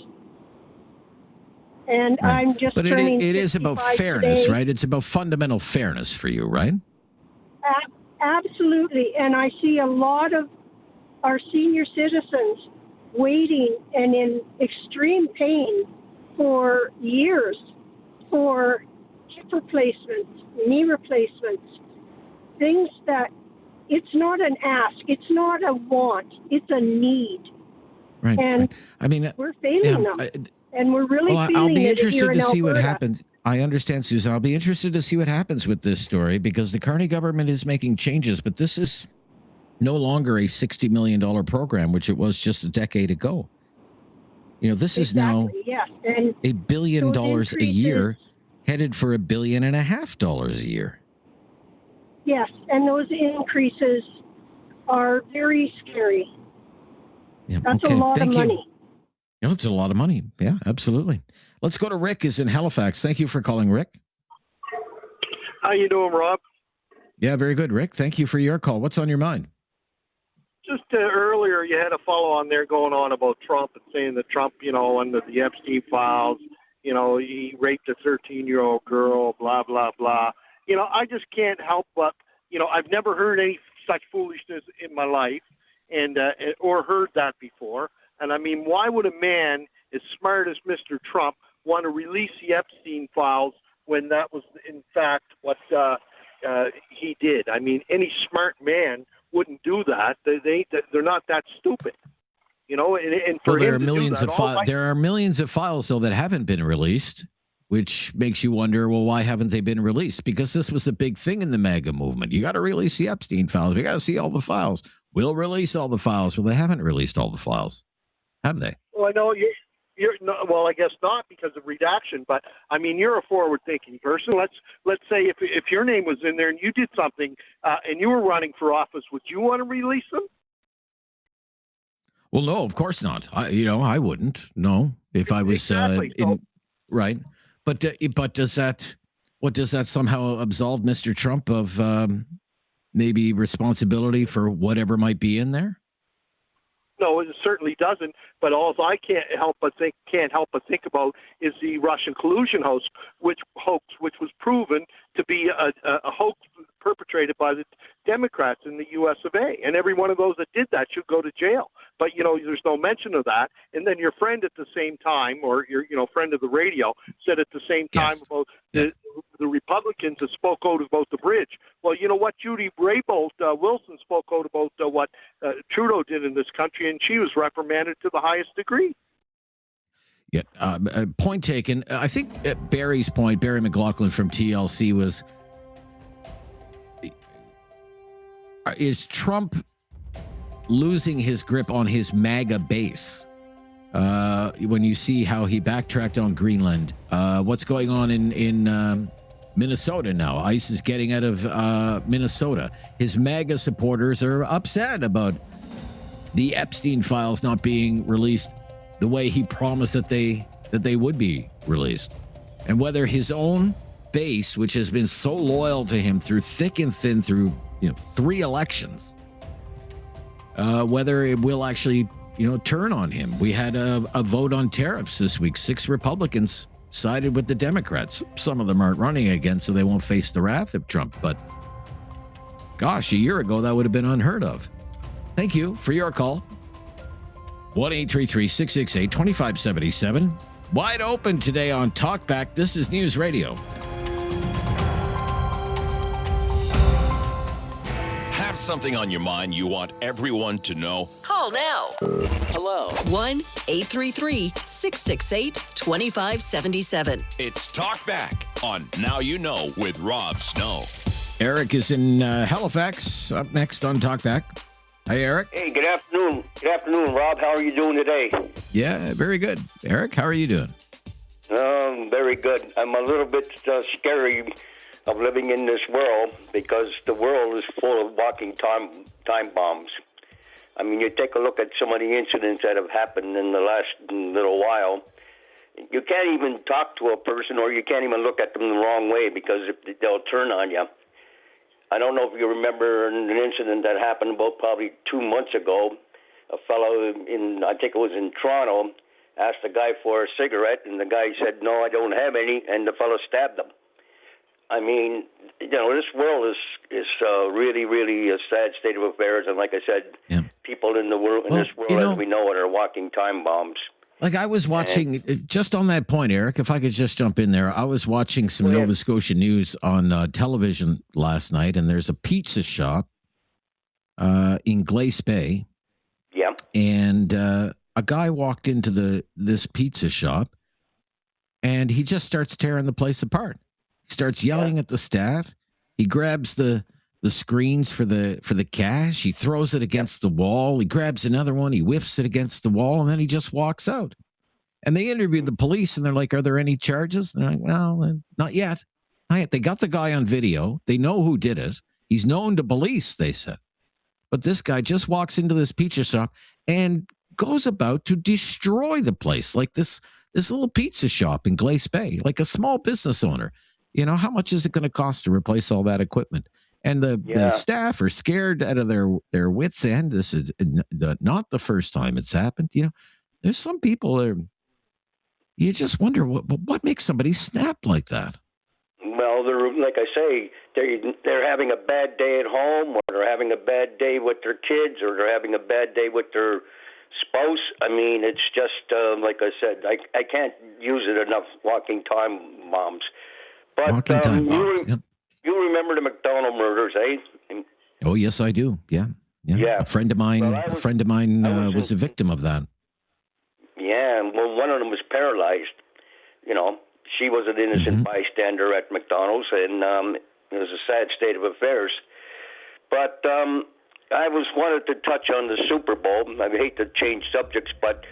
And Right. I'm just But turning it is about 65 fairness, today. right? It's about fundamental fairness for you, right? Absolutely. And I see a lot of our senior citizens waiting and in extreme pain for years for hip replacements, knee replacements, things that it's not an ask, it's not a want, it's a need. Right. And right. I mean, we're failing them. And we're really well, feeling I'll be it interested here in to see what Alberta. happens. I understand, Susan. I'll be interested to see what happens with this story because the Carney government is making changes, but this is no longer a $60 million program, which it was just a decade ago. You know, this is now Yes. And $1 billion those a year, headed for $1.5 billion a year. Yes, and those increases are very scary. Yeah, That's okay. a lot Thank of you. money. No, it's a lot of money. Yeah, absolutely. Let's go to Rick, is in Halifax. Thank you for calling, Rick. How you doing, Rob? Yeah, very good, Rick. Thank you for your call. What's on your mind? Just earlier, you had a follow on there going on about Trump and saying that Trump, under the Epstein files, he raped a 13-year-old girl, blah, blah, blah. I just can't help but, I've never heard any such foolishness in my life or heard that before. And I mean, why would a man as smart as Mr. Trump want to release the Epstein files when that was, in fact, what he did? I mean, any smart man wouldn't do that. They're not that stupid, and for Well, there him are to millions do of that, there are millions of files though that haven't been released. which makes you wonder, well, why haven't they been released? Because this was a big thing in the MAGA movement. You got to release the Epstein files. We got to see all the files. We'll release all the files. Well, they haven't released all the files, have they? Well, I know you're not, well, I guess not because of redaction, but I mean, you're a forward-thinking person. Let's say if your name was in there and you did something and you were running for office, would you want to release them? Well, no, of course not. I wouldn't. No, if I was right. But does that somehow absolve Mr. Trump of maybe responsibility for whatever might be in there? No, it certainly doesn't. But all I can't help but think about is the Russian collusion hoax, which was proven to be a hoax perpetrated by the Democrats in the U.S. of A. And every one of those that did that should go to jail. But there's no mention of that. And then your friend at the same time, or your friend of the radio, said at the same time about the Republicans that spoke out about the bridge. Well, you know what? Judy Raybould Wilson spoke out about what Trudeau did in this country, and she was reprimanded to the highest degree. Yeah, point taken. I think Barry's point, Barry McLoughlin from TLC, was, is Trump losing his grip on his MAGA base? When you see how he backtracked on Greenland, what's going on in Minnesota now? ICE is getting out of Minnesota. His MAGA supporters are upset about the Epstein files not being released the way he promised that they would be released. And whether his own base, which has been so loyal to him through thick and thin, through 3 elections, whether it will actually turn on him. We had a vote on tariffs this week. 6 Republicans sided with the Democrats. Some of them aren't running again, so they won't face the wrath of Trump. But gosh, a year ago, that would have been unheard of. Thank you for your call. 1-833-668-2577. Wide open today on Talkback. This is News Radio. Have something on your mind you want everyone to know? Call now. Hello. 1-833-668-2577. It's Talkback on Now You Know with Rob Snow. Eric is in Halifax, up next on Talkback. Hi, Eric. Hey, good afternoon. Good afternoon, Rob. How are you doing today? Yeah, very good. Eric, how are you doing? Very good. I'm a little bit scary of living in this world because the world is full of walking time bombs. I mean, you take a look at some of the incidents that have happened in the last little while. You can't even talk to a person, or you can't even look at them the wrong way because they'll turn on you. I don't know if you remember an incident that happened about probably 2 months ago. A fellow I think it was in Toronto, asked the guy for a cigarette, and the guy said, "No, I don't have any," and the fellow stabbed him. I mean, this world is really, really a sad state of affairs, and like I said, people in the world, in this world, as we know it, are walking time bombs. Like I was watching, just on that point, Eric, if I could just jump in there, I was watching some Nova Scotia news on television last night, and there's a pizza shop in Glace Bay. Yeah. And a guy walked into this pizza shop, and he just starts tearing the place apart. He starts yelling at the staff. He grabs the screens for the cash. He throws it against the wall. He grabs another one. He whiffs it against the wall, and then he just walks out. And they interviewed the police, and they're like, "Are there any charges?" And they're like, "Well, not yet. Not yet." They got the guy on video. They know who did it. He's known to police, they said. But this guy just walks into this pizza shop and goes about to destroy the place, like this little pizza shop in Glace Bay, like a small business owner. How much is it going to cost to replace all that equipment? And the staff are scared out of their wits' end. This is not the first time it's happened. There's some people there. You just wonder what makes somebody snap like that. Well, they're, like I say, they're having a bad day at home, or they're having a bad day with their kids, or they're having a bad day with their spouse. I mean, it's just like I said. I can't use it enough. Walking time bombs. But walking time bombs. You remember the McDonald murders, eh? Oh, yes, I do. Yeah. A friend of mine. Was a victim of that. Yeah. Well, one of them was paralyzed. She was an innocent bystander at McDonald's, and it was a sad state of affairs. But I wanted to touch on the Super Bowl. I hate to change subjects, but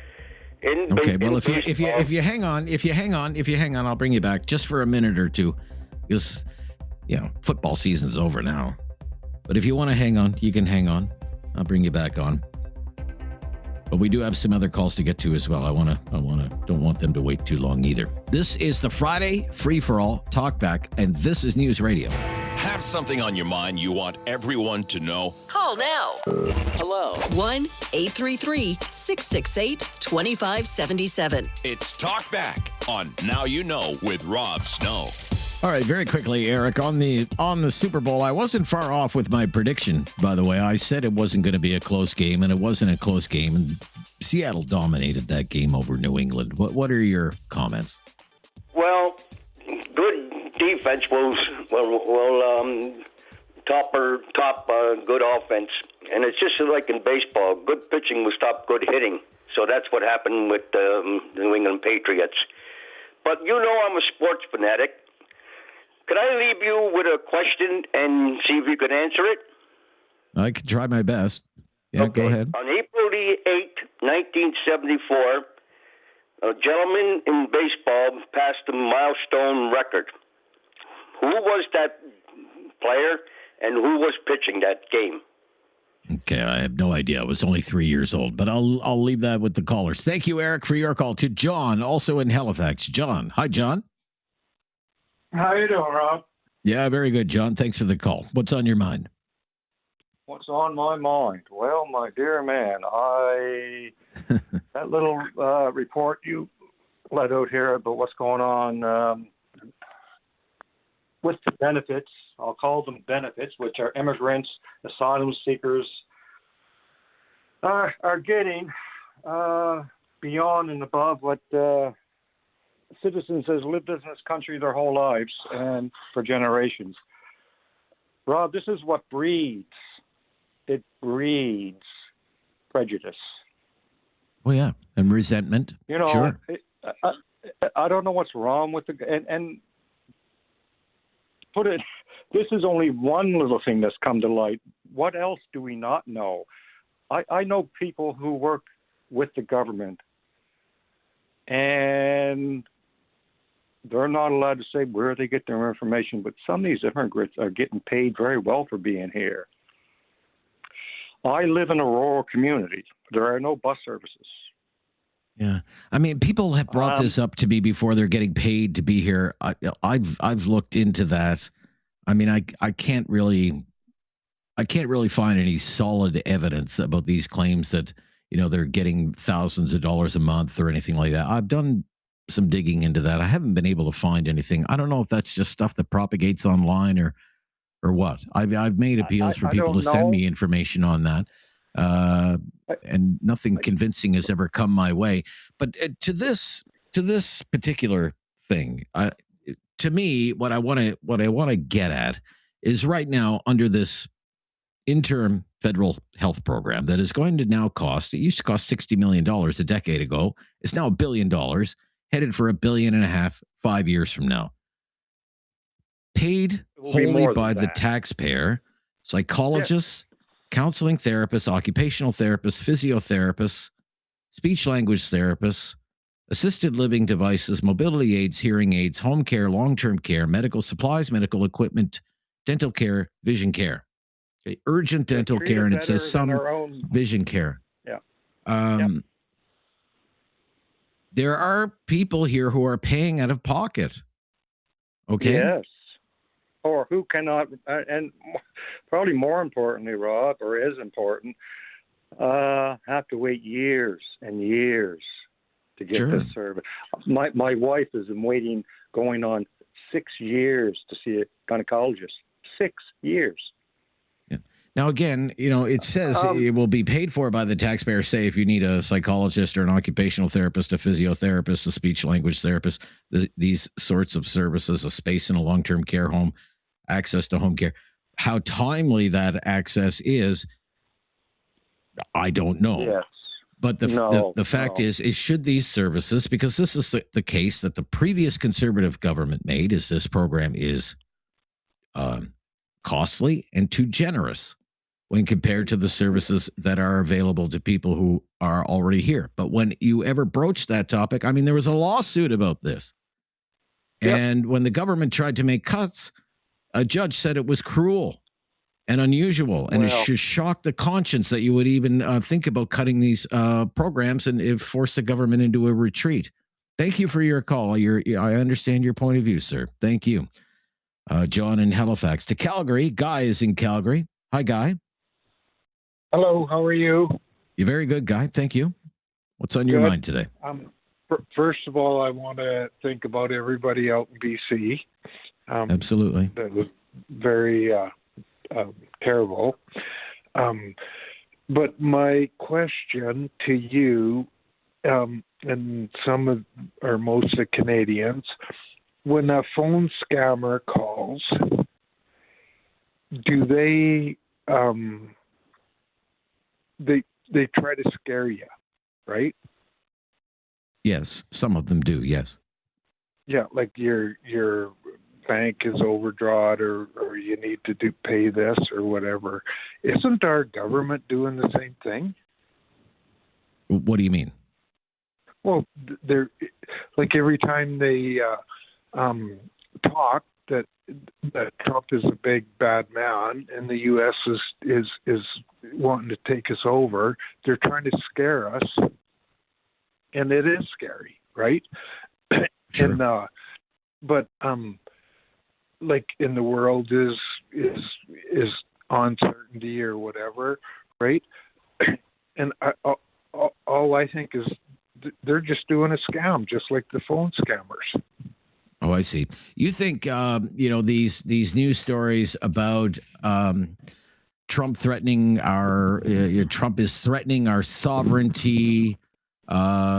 if you hang on, I'll bring you back just for a minute or two, because football season's over now. But if you want to hang on, you can hang on. I'll bring you back on. But we do have some other calls to get to as well. Don't want them to wait too long either. This is the Friday free-for-all Talkback, and this is News Radio. Have something on your mind you want everyone to know? Call now. Hello. 1-833-668-2577. It's Talkback on Now You Know with Rob Snow. All right, very quickly, Eric, on the Super Bowl, I wasn't far off with my prediction, by the way. I said it wasn't going to be a close game, and it wasn't a close game. And Seattle dominated that game over New England. What are your comments? Well, good defense will top good offense, and it's just like in baseball. Good pitching will stop good hitting. So that's what happened with the New England Patriots. But I'm a sports fanatic. Could I leave you with a question and see if you could answer it? I could try my best. Yeah, okay. Go ahead. On April the 8th, 1974, a gentleman in baseball passed a milestone record. Who was that player and who was pitching that game? Okay, I have no idea. I was only 3 years old, but I'll leave that with the callers. Thank you, Eric, for your call. To John, also in Halifax. John. Hi, John. How you doing, Rob? Yeah, very good, John. Thanks for the call. What's on your mind? What's on my mind? Well, my dear man, that little report you let out here about what's going on with the benefits, I'll call them benefits, which are immigrants, asylum seekers, are getting beyond and above what citizens has lived in this country their whole lives and for generations. Rob, this is what breeds prejudice. Oh, yeah. And resentment. Sure. I don't know what's wrong with and put it, this is only one little thing that's come to light. What else do we not know? I know people who work with the government, and they're not allowed to say where they get their information, but some of these immigrants are getting paid very well for being here. I live in a rural community. There are no bus services. Yeah. I mean, people have brought this up to me before. They're getting paid to be here. I've looked into that. I mean, I can't really find any solid evidence about these claims that, they're getting thousands of dollars a month or anything like that. I've done some digging into that. I haven't been able to find anything. I don't know if that's just stuff that propagates online or what. I've made appeals for people to send me information on that. And nothing convincing has ever come my way. But to this particular thing, to me, what I want to get at is right now under this interim federal health program that is going to now cost. It used to cost $60 million a decade ago. It's now $1 billion, headed for $1.5 billion 5 years from now. Paid wholly by the taxpayer, psychologists. Yeah. Counseling therapists, occupational therapists, physiotherapists, speech language therapists, assisted living devices, mobility aids, hearing aids, home care, long-term care, medical supplies, medical equipment, dental care, vision care. Okay. Urgent dental care, and it says some vision care. Yeah. There are people here who are paying out of pocket. Okay. Yes. Or who cannot, and probably more importantly, Rob, or is important, have to wait years and years to get this service. My wife has been waiting going on 6 years to see a gynecologist. 6 years. Yeah. Now, again, it says it will be paid for by the taxpayer, say, if you need a psychologist or an occupational therapist, a physiotherapist, a speech language therapist, these sorts of services, a space in a long-term care home, access to home care. How timely that access is, I don't know. Yes. But the fact is should these services, because this is the case that the previous conservative government made, is this program is costly and too generous when compared to the services that are available to people who are already here. But when you ever broach that topic, I mean, there was a lawsuit about this. Yep. And when the government tried to make cuts, a judge said it was cruel and unusual, and it should shock the conscience that you would even think about cutting these programs and it force the government into a retreat. Thank you for your call. I understand your point of view, sir. Thank you. John in Halifax. To Calgary. Guy is in Calgary. Hi, Guy. Hello, how are you? You're very good, Guy. Thank you. What's on your mind today? First of all, I want to think about everybody out in BC. Absolutely. That was very terrible. But my question to you, and some of, or most of Canadians, when a phone scammer calls, do they try to scare you, right? Yes, some of them do. Yes. Yeah, like your bank is overdrawn, or you need to pay this or whatever. Isn't our government doing the same thing? What do you mean? Well, they're like every time they talk that Trump is a big bad man and the U.S. is wanting to take us over. They're trying to scare us, and it is scary, right? Sure. And but like in the world is uncertainty or whatever, right? And all I think is they're just doing a scam, just like the phone scammers. Oh, I see. You think these news stories about Trump threatening Trump is threatening our sovereignty,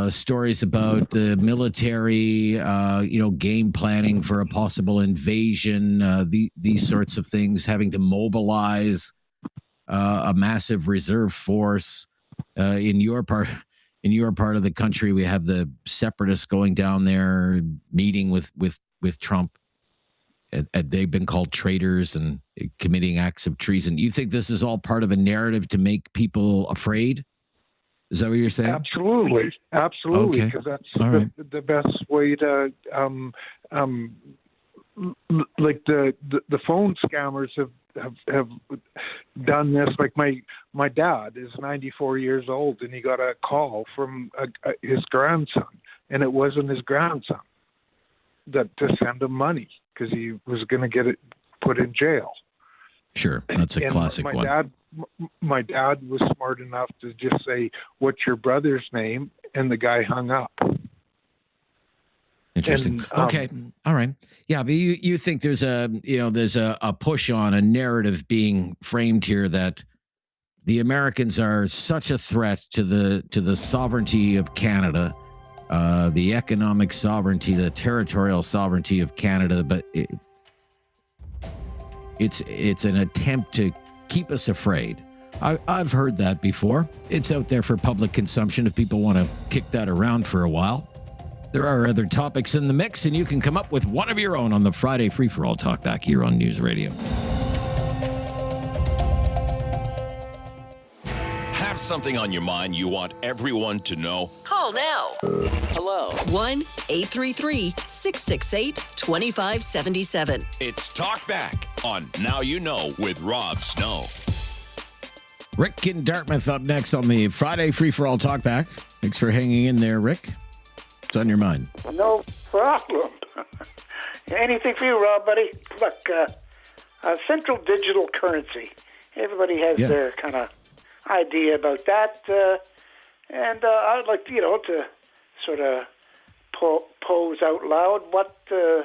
stories about the military, game planning for a possible invasion, these sorts of things, having to mobilize a massive reserve force in your part of the country. We have the separatists going down there, meeting with Trump. And they've been called traitors and committing acts of treason. You think this is all part of a narrative to make people afraid? Is that what you're saying? Absolutely, because that's the best way to like the phone scammers have done this. Like my dad is 94 years old, and he got a call from his grandson, and it wasn't his grandson, that to send him money because he was going to get it put in jail. Sure, that's a classic one. My dad was smart enough to just say, "What's your brother's name?" and the guy hung up. Interesting. Okay. All right. Yeah, but you think there's a push on a narrative being framed here that the Americans are such a threat to the sovereignty of Canada, the economic sovereignty, the territorial sovereignty of Canada, but it's an attempt to keep us afraid. I've heard that before. It's out there for public consumption if people want to kick that around for a while. There are other topics in the mix, and you can come up with one of your own on the Friday Free-for-All Talkback here on News Radio. Have something on your mind you want everyone to know? Call now. Hello. 1-833-668-2577. It's Talkback on Now You Know with Rob Snow. Rick in Dartmouth up next on the Friday Free-for-All Talkback. Thanks for hanging in there, Rick. What's on your mind? No problem. Anything for you, Rob, buddy? Look, central digital currency. Everybody has their kind of idea about that. And I'd like to sort of pose out loud what are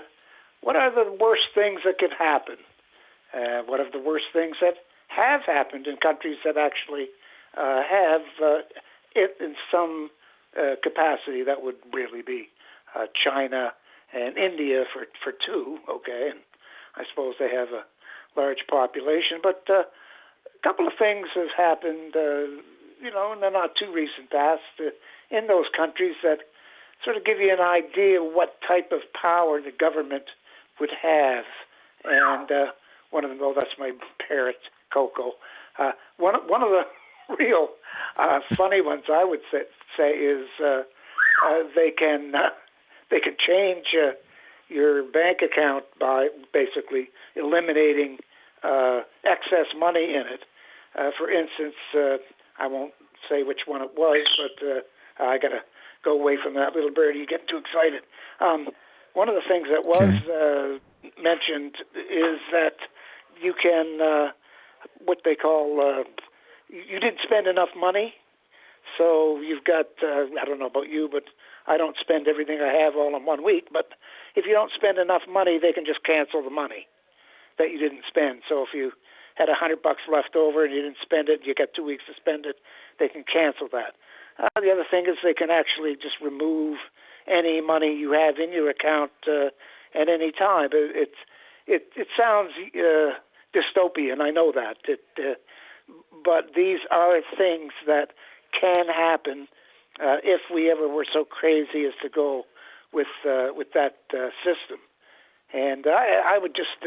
the worst things that could happen? What are the worst things that have happened in countries that actually have it in some capacity? That would really be China and India for two, okay? And I suppose they have a large population, but a couple of things have happened in the not too recent past, in those countries that sort of give you an idea of what type of power the government would have. And one of them, that's my parrot, Coco. One of the real funny ones I would say is they can change your bank account by basically eliminating excess money in it. For instance, I won't say which one it was, but I got to go away from that little birdie. You get too excited. One of the things that was mentioned is that you can, what they call, you didn't spend enough money, so you've got, I don't know about you, but I don't spend everything I have all in 1 week, but if you don't spend enough money, they can just cancel the money that you didn't spend. So if you had $100 left over and you didn't spend it, you got 2 weeks to spend it, they can cancel that. The other thing is they can actually just remove any money you have in your account at any time. It sounds dystopian, I know that, but these are things that can happen if we ever were so crazy as to go with that system. And I would just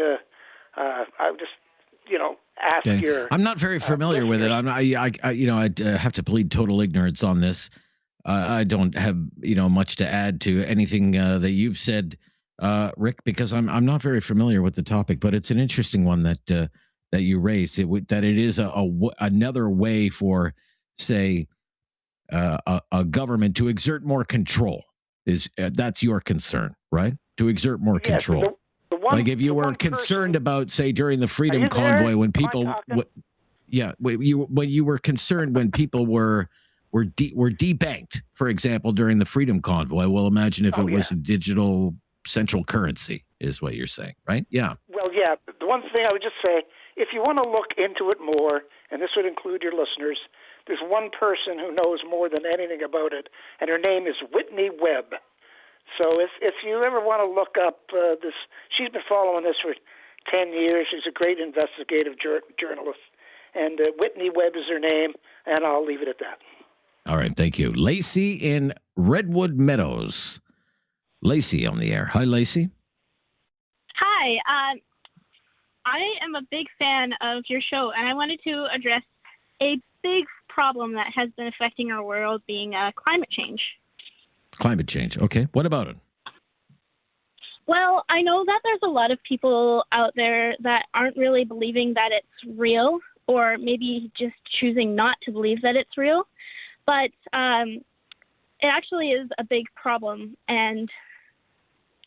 ask your. I'm not very familiar with it. I'd have to plead total ignorance on this. I don't have much to add to anything that you've said, Rick, because I'm not very familiar with the topic. But it's an interesting one that you raised. That it is another way for, say, a government to exert more control. That's your concern, right? To exert more control. Like if you were concerned about, say, during the Freedom Convoy, when people, when you were concerned when people were debanked, for example, during the Freedom Convoy. Well, imagine if it was a digital central currency, is what you're saying, right? Yeah. Well, yeah. The one thing I would just say, if you want to look into it more, and this would include your listeners, there's one person who knows more than anything about it, and her name is Whitney Webb. So if you ever want to look up this, she's been following this for 10 years. She's a great investigative journalist. And Whitney Webb is her name, and I'll leave it at that. All right, thank you. Lacey in Redwood Meadows. Lacey on the air. Hi, Lacey. Hi. I am a big fan of your show, and I wanted to address a big problem that has been affecting our world, being climate change. Climate change. Okay. What about it? Well, I know that there's a lot of people out there that aren't really believing that it's real, or maybe just choosing not to believe that it's real. But it actually is a big problem. And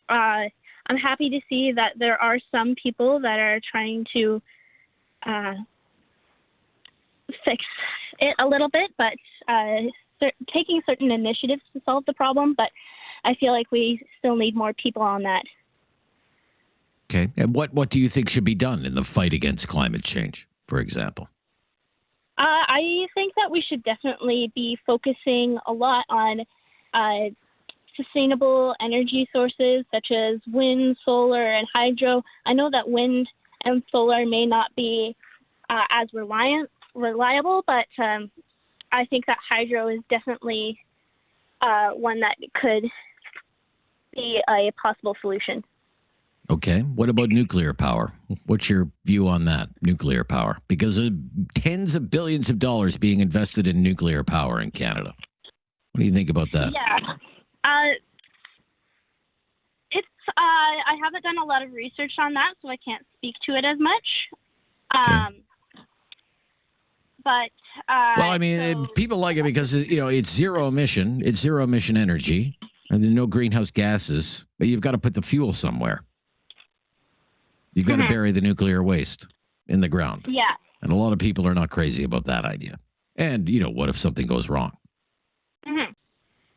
I'm happy to see that there are some people that are trying to fix it a little bit, but taking certain initiatives to solve the problem, but I feel like we still need more people on that. Okay. And what do you think should be done in the fight against climate change, for example? I think that we should definitely be focusing a lot on sustainable energy sources such as wind, solar, and hydro. I know that wind and solar may not be as reliable, but I think that hydro is definitely one that could be a possible solution. Okay. What about nuclear power? What's your view on that, nuclear power? Because of tens of billions of dollars being invested in nuclear power in Canada. What do you think about that? Yeah. I haven't done a lot of research on that, so I can't speak to it as much. Okay. But well, I mean, people like it because it's zero emission. It's zero emission energy, and there's no greenhouse gases. But you've got to put the fuel somewhere. You've got to bury the nuclear waste in the ground. Yeah. And a lot of people are not crazy about that idea. And what if something goes wrong? Mm-hmm.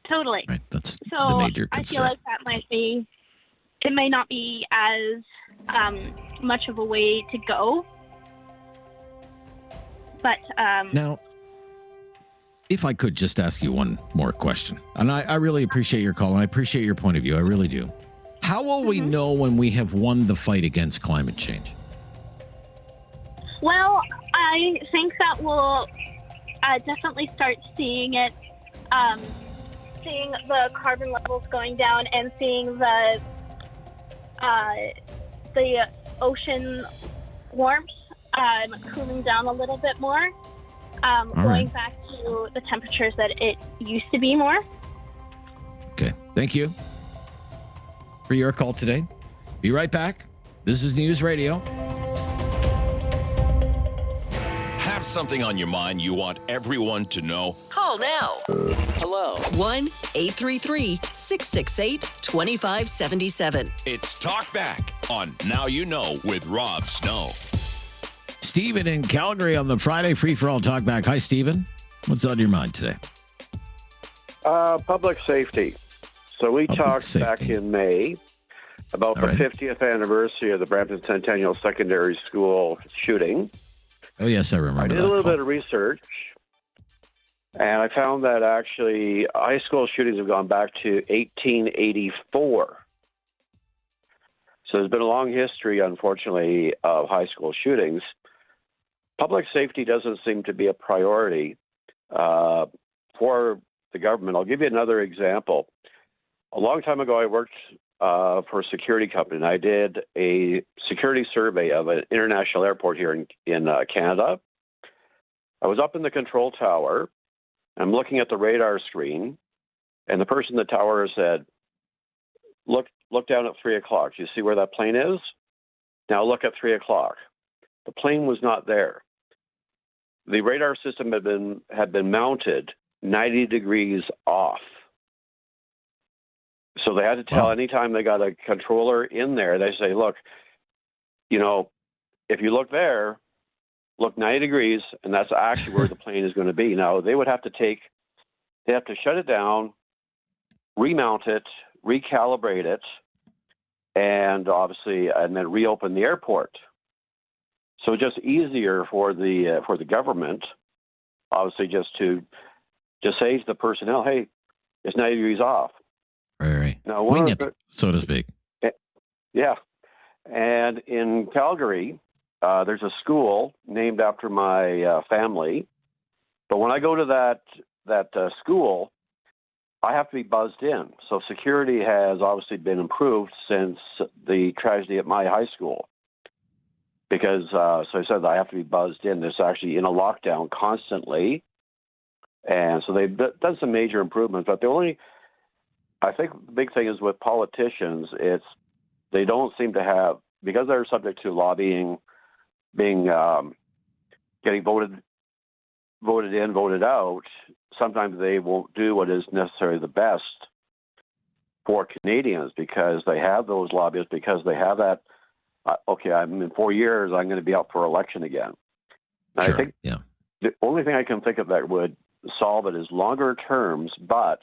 Totally. Right. That's the major concern. I feel like that might be. It may not be as much of a way to go. But now, if I could just ask you one more question, and I really appreciate your call, and I appreciate your point of view. I really do. How will we know when we have won the fight against climate change? Well, I think that we'll definitely start seeing it, seeing the carbon levels going down and seeing the ocean warmth cooling down a little bit more, going back to the temperatures that it used to be more. Okay. Thank you for your call today. Be right back. This is News Radio. Have something on your mind you want everyone to know? Call now. Hello. 1-833-668-2577. It's Talkback on Now You Know with Rob Snow. Stephen in Calgary on the Friday Free for All Talkback. Hi, Stephen. What's on your mind today? Public safety. So we talked back in May about the 50th anniversary of the Brampton Centennial Secondary School shooting. Oh, yes, I remember I did a little bit of research, and I found that actually high school shootings have gone back to 1884. So there's been a long history, unfortunately, of high school shootings. Public safety doesn't seem to be a priority for the government. I'll give you another example. A long time ago, I worked for a security company, and I did a security survey of an international airport here in Canada. I was up in the control tower. I'm looking at the radar screen, and the person in the tower said, look down at 3 o'clock. Do you see where that plane is? Now look at 3 o'clock. The plane was not there. The radar system had been mounted 90 degrees off. So they had to tell anytime they got a controller in there, they say, look, if you look there, look 90 degrees, and that's actually where the plane is going to be. Now, they have to shut it down, remount it, recalibrate it, and then reopen the airport. So just easier for the government, obviously, just to say to the personnel, hey, it's 90 degrees off. Right. Now, wing it, so to speak. Yeah. And in Calgary, there's a school named after my family. But when I go to that school, I have to be buzzed in. So security has obviously been improved since the tragedy at my high school. Because, so I said, I have to be buzzed in. It's actually in a lockdown constantly. And so they've done some major improvements. But I think the big thing is with politicians, they don't seem to have, because they're subject to lobbying, getting voted in, voted out. Sometimes they won't do what is necessarily the best for Canadians because they have those lobbyists, because they have that. I'm in 4 years, I'm going to be up for election again. Sure. I think the only thing I can think of that would solve it is longer terms, but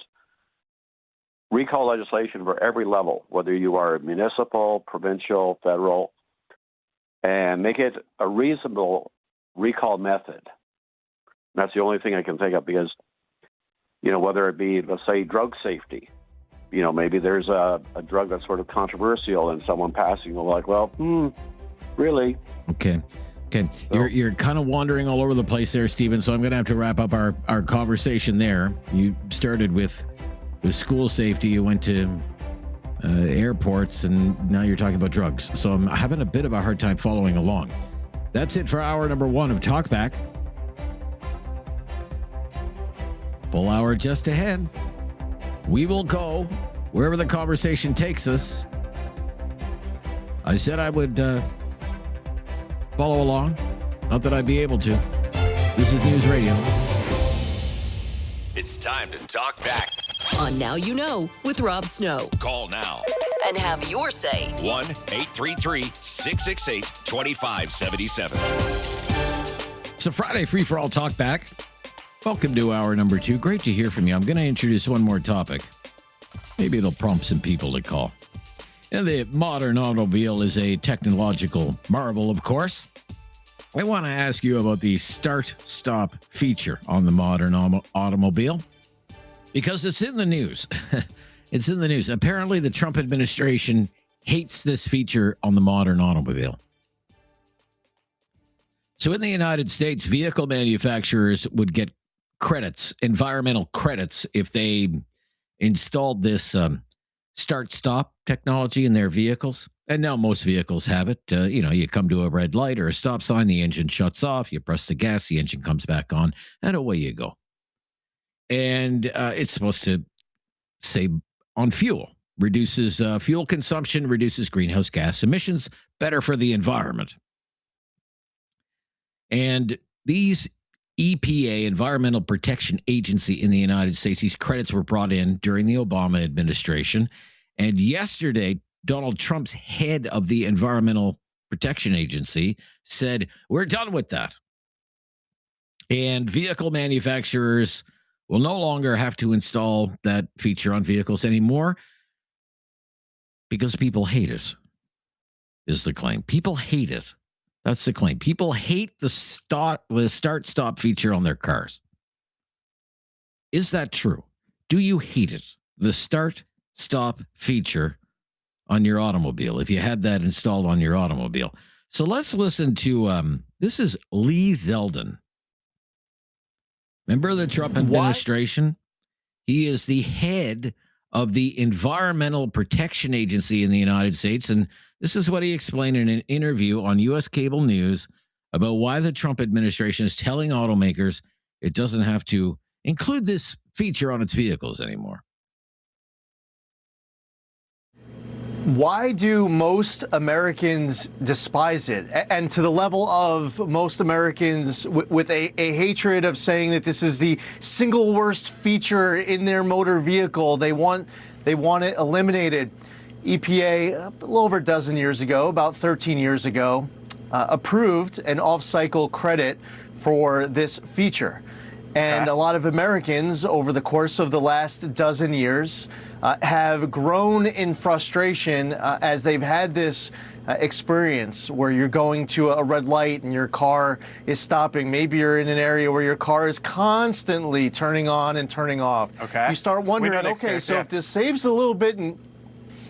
recall legislation for every level, whether you are municipal, provincial, federal, and make it a reasonable recall method. That's the only thing I can think of because, whether it be, let's say, drug safety, maybe there's a drug that's sort of controversial and someone passing will like, well, really? Okay. You're kind of wandering all over the place there, Stephen, so I'm going to have to wrap up our conversation there. You started with school safety, you went to airports, and now you're talking about drugs. So I'm having a bit of a hard time following along. That's it for hour number 1 of Talkback. Full hour just ahead. We will go wherever the conversation takes us. I said I would follow along. Not that I'd be able to. This is News Radio. It's time to talk back. On Now You Know with Rob Snow. Call now. And have your say. 1-833-668-2577. So Friday Free for All Talkback. Welcome to hour number 2. Great to hear from you. I'm going to introduce one more topic. Maybe it'll prompt some people to call. The modern automobile is a technological marvel, of course. I want to ask you about the start-stop feature on the modern automobile because it's in the news. It's in the news. Apparently, the Trump administration hates this feature on the modern automobile. So in the United States, vehicle manufacturers would get credits, environmental credits, if they installed this start-stop technology in their vehicles. And now most vehicles have it. You come to a red light or a stop sign, the engine shuts off, you press the gas, the engine comes back on, and away you go. And it's supposed to save on fuel, reduces fuel consumption, reduces greenhouse gas emissions, better for the environment. And these EPA, Environmental Protection Agency in the United States, these credits were brought in during the Obama administration. And yesterday, Donald Trump's head of the Environmental Protection Agency said, we're done with that. And vehicle manufacturers will no longer have to install that feature on vehicles anymore because people hate it, is the claim. People hate it. That's the claim. People hate the start-stop feature on their cars. Is that true? Do you hate it? The start-stop feature on your automobile, if you had that installed on your automobile. So let's listen to, this is Lee Zeldin. Remember the Trump administration? He is the head of the Environmental Protection Agency in the United States. And this is what he explained in an interview on U.S. cable news about why the Trump administration is telling automakers it doesn't have to include this feature on its vehicles anymore. Why do most Americans despise it? And to the level of most Americans with a hatred of saying that this is the single worst feature in their motor vehicle, they want it eliminated. EPA, a little over a dozen years ago, about 13 years ago, approved an off-cycle credit for this feature. And a lot of Americans over the course of the last dozen years have grown in frustration as they've had this experience where you're going to a red light and your car is stopping. Maybe you're in an area where your car is constantly turning on and turning off. Okay. You start wondering, okay, so if this saves a little bit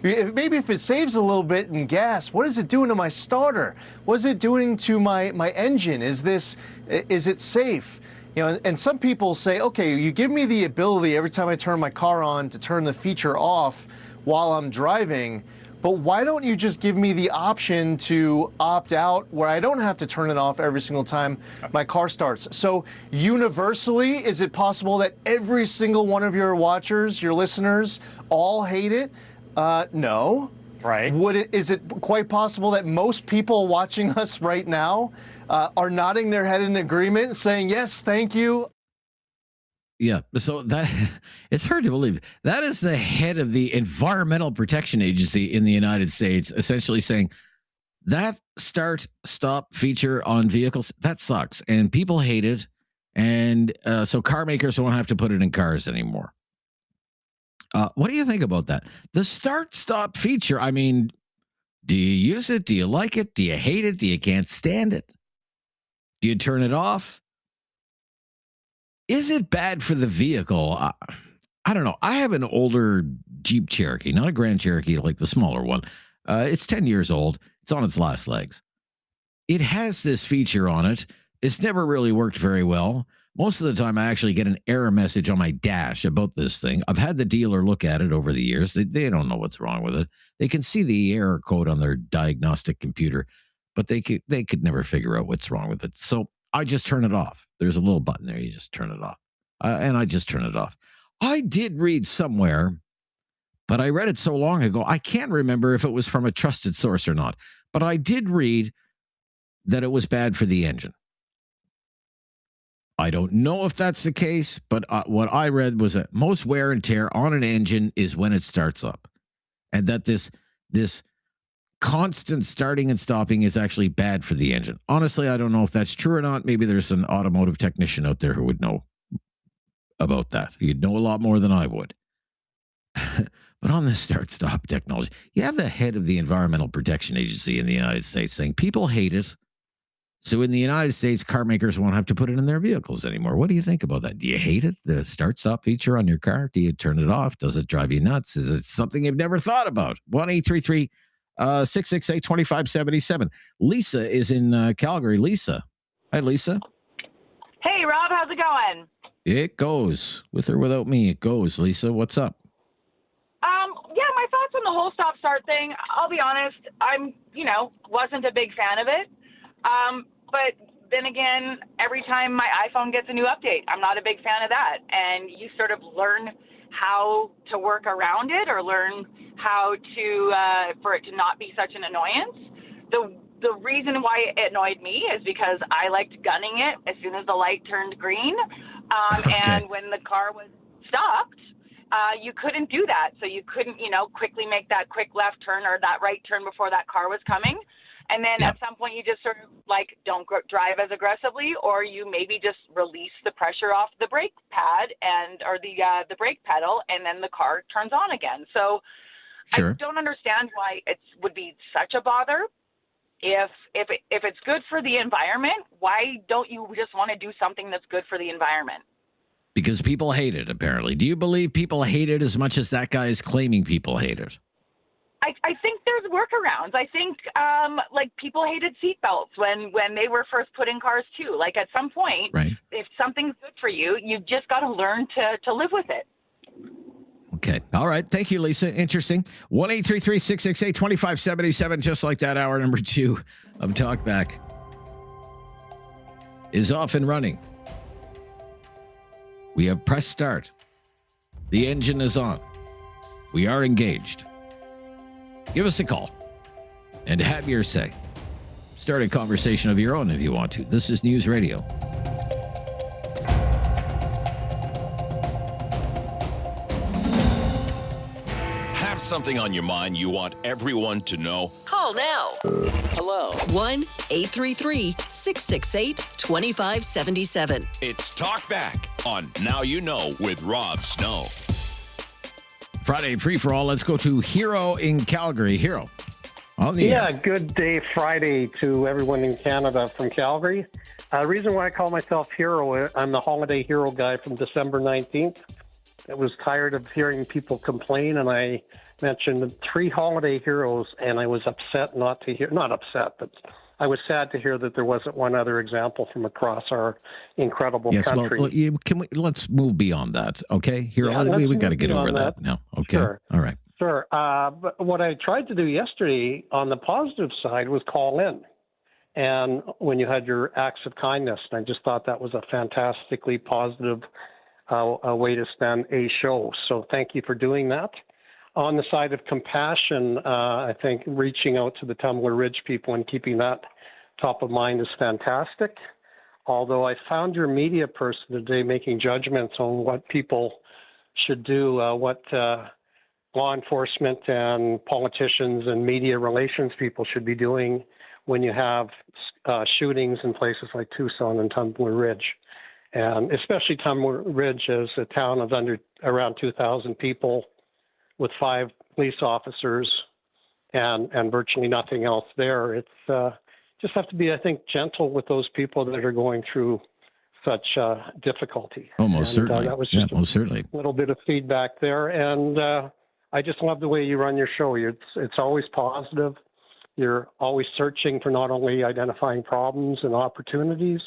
maybe if it saves a little bit in gas, what is it doing to my starter? What is it doing to my engine? Is it safe? And some people say, okay, you give me the ability every time I turn my car on to turn the feature off while I'm driving, but why don't you just give me the option to opt out where I don't have to turn it off every single time my car starts? So universally, is it possible that every single one of your watchers, your listeners, all hate it? No. Right. Is it quite possible that most people watching us right now are nodding their head in agreement, saying, yes, thank you? Yeah. So that it's hard to believe. That is the head of the Environmental Protection Agency in the United States, essentially saying that start-stop feature on vehicles, that sucks. And people hate it. And so car makers won't have to put it in cars anymore. What do you think about that? The start-stop feature, I mean, do you use it? Do you like it? Do you hate it? Do you can't stand it? Do you turn it off? Is it bad for the vehicle? I don't know. I have an older Jeep Cherokee, not a Grand Cherokee like the smaller one. It's 10 years old. It's on its last legs. It has this feature on it. It's never really worked very well. Most of the time, I actually get an error message on my dash about this thing. I've had the dealer look at it over the years. They don't know what's wrong with it. They can see the error code on their diagnostic computer, but they could never figure out what's wrong with it. So I just turn it off. There's a little button there. You just turn it off. And I just turn it off. I did read somewhere, but I read it so long ago, I can't remember if it was from a trusted source or not. But I did read that it was bad for the engine. I don't know if that's the case, but what I read was that most wear and tear on an engine is when it starts up, and that this constant starting and stopping is actually bad for the engine. Honestly, I don't know if that's true or not. Maybe there's an automotive technician out there who would know about that. You'd know a lot more than I would. But on this start-stop technology, you have the head of the Environmental Protection Agency in the United States saying people hate it. So in the United States, car makers won't have to put it in their vehicles anymore. What do you think about that? Do you hate it? The start-stop feature on your car? Do you turn it off? Does it drive you nuts? Is it something you've never thought about? 1-833-668-2577. Lisa is in Calgary. Lisa. Hi, Lisa. Hey, Rob. How's it going? It goes. With or without me, it goes. Lisa, what's up? Yeah, my thoughts on the whole stop-start thing, I'll be honest, wasn't a big fan of it. But then again, every time my iPhone gets a new update, I'm not a big fan of that. And you sort of learn how to work around it or learn how to, for it to not be such an annoyance. The reason why it annoyed me is because I liked gunning it as soon as the light turned green. And when the car was stopped, you couldn't do that. So you couldn't, quickly make that quick left turn or that right turn before that car was coming. And then at some point you just sort of don't drive as aggressively, or you maybe just release the pressure off the brake pad or the brake pedal, and then the car turns on again. So I don't understand why it would be such a bother. If it's good for the environment, why don't you just want to do something that's good for the environment? Because people hate it, apparently. Do you believe people hate it as much as that guy is claiming people hate it? I think there's workarounds. I think people hated seatbelts when they were first put in cars too. Like at some point, if something's good for you, you've just got to learn to live with it. Okay. All right. Thank you, Lisa. Interesting. 1-833-668-2577. Just like that, hour number 2 of Talkback is off and running. We have pressed start. The engine is on. We are engaged. Give us a call and have your say. Start a conversation of your own if you want to. This is News Radio. Have something on your mind you want everyone to know? Call now. Hello. 1-833-668-2577. It's Talkback on Now You Know with Rob Snow. Friday free for all. Let's go to Hero in Calgary. Hero. On the air. Good day Friday to everyone in Canada from Calgary. The reason why I call myself Hero, I'm the holiday hero guy from December 19th. I was tired of hearing people complain, and I mentioned 3 holiday heroes, and I was upset not upset, but I was sad to hear that there wasn't one other example from across our incredible country. Well, let's move beyond that, okay? Hero, we got to get over that now, okay? Sure. All right. Sure. But what I tried to do yesterday on the positive side was call in. And when you had your acts of kindness, and I just thought that was a fantastically positive a way to spend a show. So thank you for doing that. On the side of compassion, I think reaching out to the Tumbler Ridge people and keeping that top of mind is fantastic. Although I found your media person today making judgments on what people should do, what law enforcement and politicians and media relations people should be doing when you have shootings in places like Tucson and Tumbler Ridge. And especially Tumbler Ridge is a town of around 2,000 people with 5 police officers and virtually nothing else there. It's just have to be, I think, gentle with those people that are going through such difficulty. Oh, most certainly. That was just most certainly. A little bit of feedback there. And I just love the way you run your show. It's always positive. You're always searching for not only identifying problems and opportunities,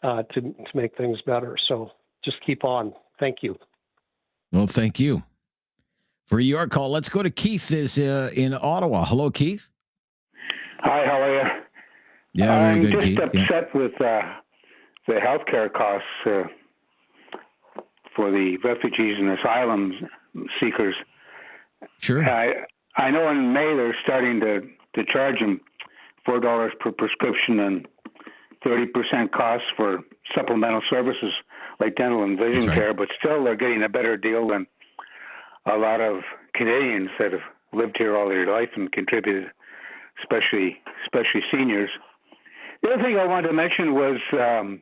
to make things better. So just keep on. Thank you. Well, thank you for your call. Let's go to Keith is in Ottawa. Hello, Keith. Hi, how are you? Yeah, very good, Keith. I'm just upset with the healthcare costs for the refugees and asylum seekers. Sure. I know in May they're starting to charge them $4 per prescription and 30% costs for supplemental services like dental and vision care, but still they're getting a better deal than a lot of Canadians that have lived here all their life and contributed, especially seniors. The other thing I wanted to mention was the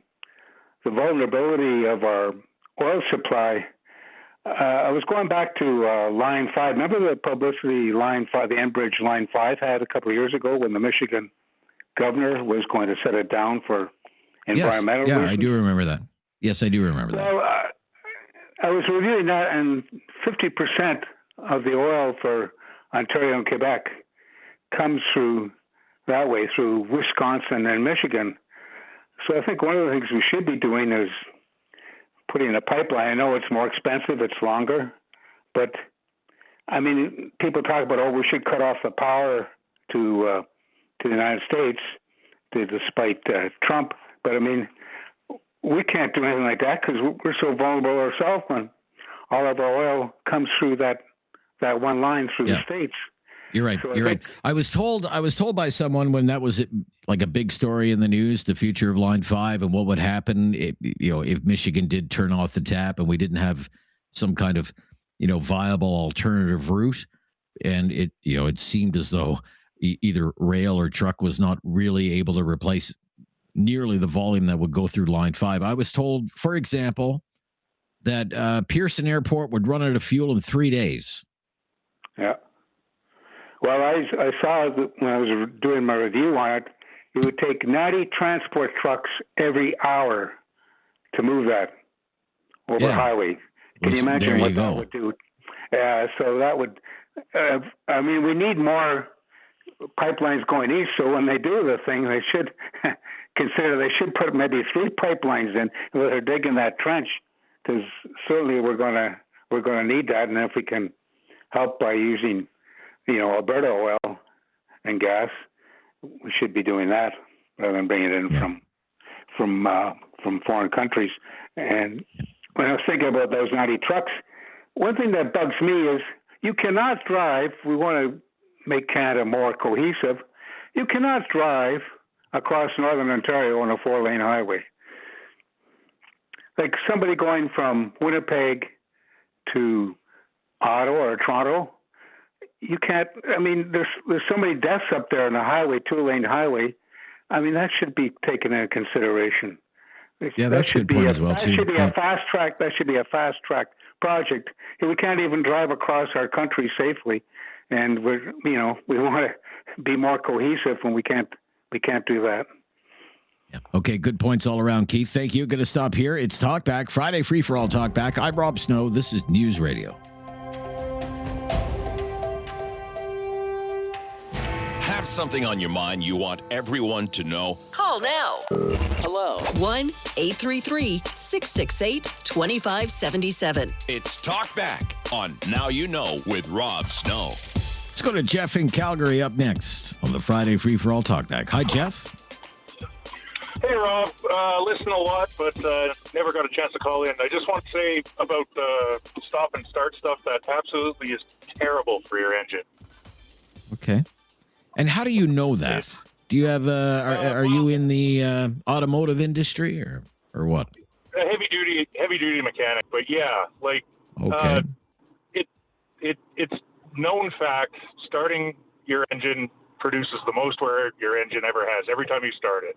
vulnerability of our oil supply. I was going back to Line 5. Remember the publicity Line 5, the Enbridge Line 5 had a couple of years ago when the Michigan governor was going to set it down for environmental reasons? I do remember that. Yes, I do remember that. Well, I was reviewing that, and 50% of the oil for Ontario and Quebec comes through that way, through Wisconsin and Michigan. So I think one of the things we should be doing is putting a pipeline. I know it's more expensive, it's longer, but I mean, people talk about, we should cut off the power to the United States, despite Trump. But I mean, we can't do anything like that because we're so vulnerable ourselves when all of our oil comes through that one line through the states. You're right. So You're right. I was told by someone when that was like a big story in the news, the future of Line 5 and what would happen if Michigan did turn off the tap and we didn't have some kind of viable alternative route, and it seemed as though either rail or truck was not really able to replace nearly the volume that would go through Line 5. I was told, for example, that Pearson Airport would run out of fuel in 3 days. Yeah. Well, I saw that when I was doing my review on it, it would take 90 transport trucks every hour to move that over highway. Can you imagine what that would do? So that would, I mean, we need more pipelines going east. So when they do the thing, they should they should put maybe 3 pipelines in where they're digging that trench, because certainly we're going to need that. And if we can help by using, Alberta oil and gas, we should be doing that rather than bringing it in from foreign countries. And when I was thinking about those 90 trucks, one thing that bugs me is you cannot drive. We want to make Canada more cohesive. You cannot drive across Northern Ontario on a 4-lane highway. Like somebody going from Winnipeg to Ottawa or Toronto, you can't. I mean, there's so many deaths up there on the highway, 2-lane highway. I mean, that should be taken into consideration. Yeah, that's a good point as well, too. That should be a fast track. That should be a fast track project. We can't even drive across our country safely, and we want to be more cohesive, and we can't do that. Yeah. Okay, good points all around, Keith. Thank you. Going to stop here. It's Talkback, Friday free for all Talkback. I'm Rob Snow. This is News Radio. Have something on your mind you want everyone to know? Call now. Hello. 1-833-668-2577. It's Talkback on Now You Know with Rob Snow. Let's go to Jeff in Calgary up next on the Friday Free for All Talkback. Hi, Jeff. Hey, Rob. Listen a lot, but never got a chance to call in. I just want to say about the stop and start stuff that absolutely is terrible for your engine. Okay. And how do you know that? Do you have are you in the automotive industry or what? A heavy duty mechanic, but yeah, like okay. It's known fact. Starting your engine produces the most wear your engine ever has every time you start it.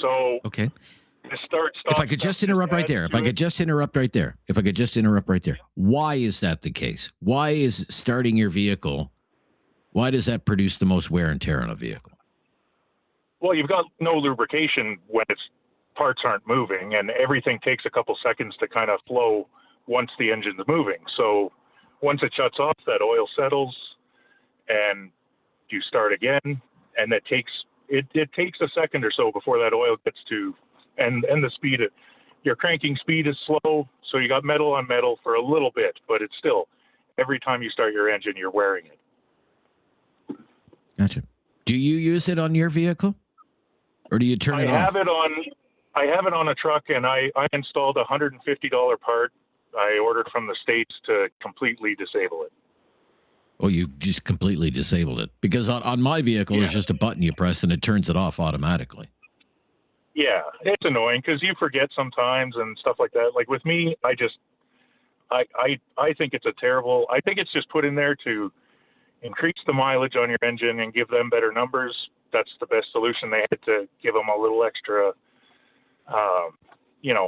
So okay. If I could just interrupt right there. Why is that the case? Why is starting your vehicle? Why does that produce the most wear and tear on a vehicle? Well, you've got no lubrication when its parts aren't moving, and everything takes a couple seconds to kind of flow once the engine's moving. So once it shuts off, that oil settles, and you start again, and it takes a second or so before that oil gets to, and the speed, your cranking speed is slow, so you got metal on metal for a little bit, but it's still, every time you start your engine, you're wearing it. Gotcha. Do you use it on your vehicle, or do you turn it off? I have it on a truck, and I installed a $150 part I ordered from the States to completely disable it. Oh, you just completely disabled it? Because on my vehicle, It's just a button you press and it turns it off automatically. Yeah, it's annoying because you forget sometimes and stuff like that. Like with me, I think it's I think it's just put in there to increase the mileage on your engine and give them better numbers. That's the best solution. They had to give them a little extra,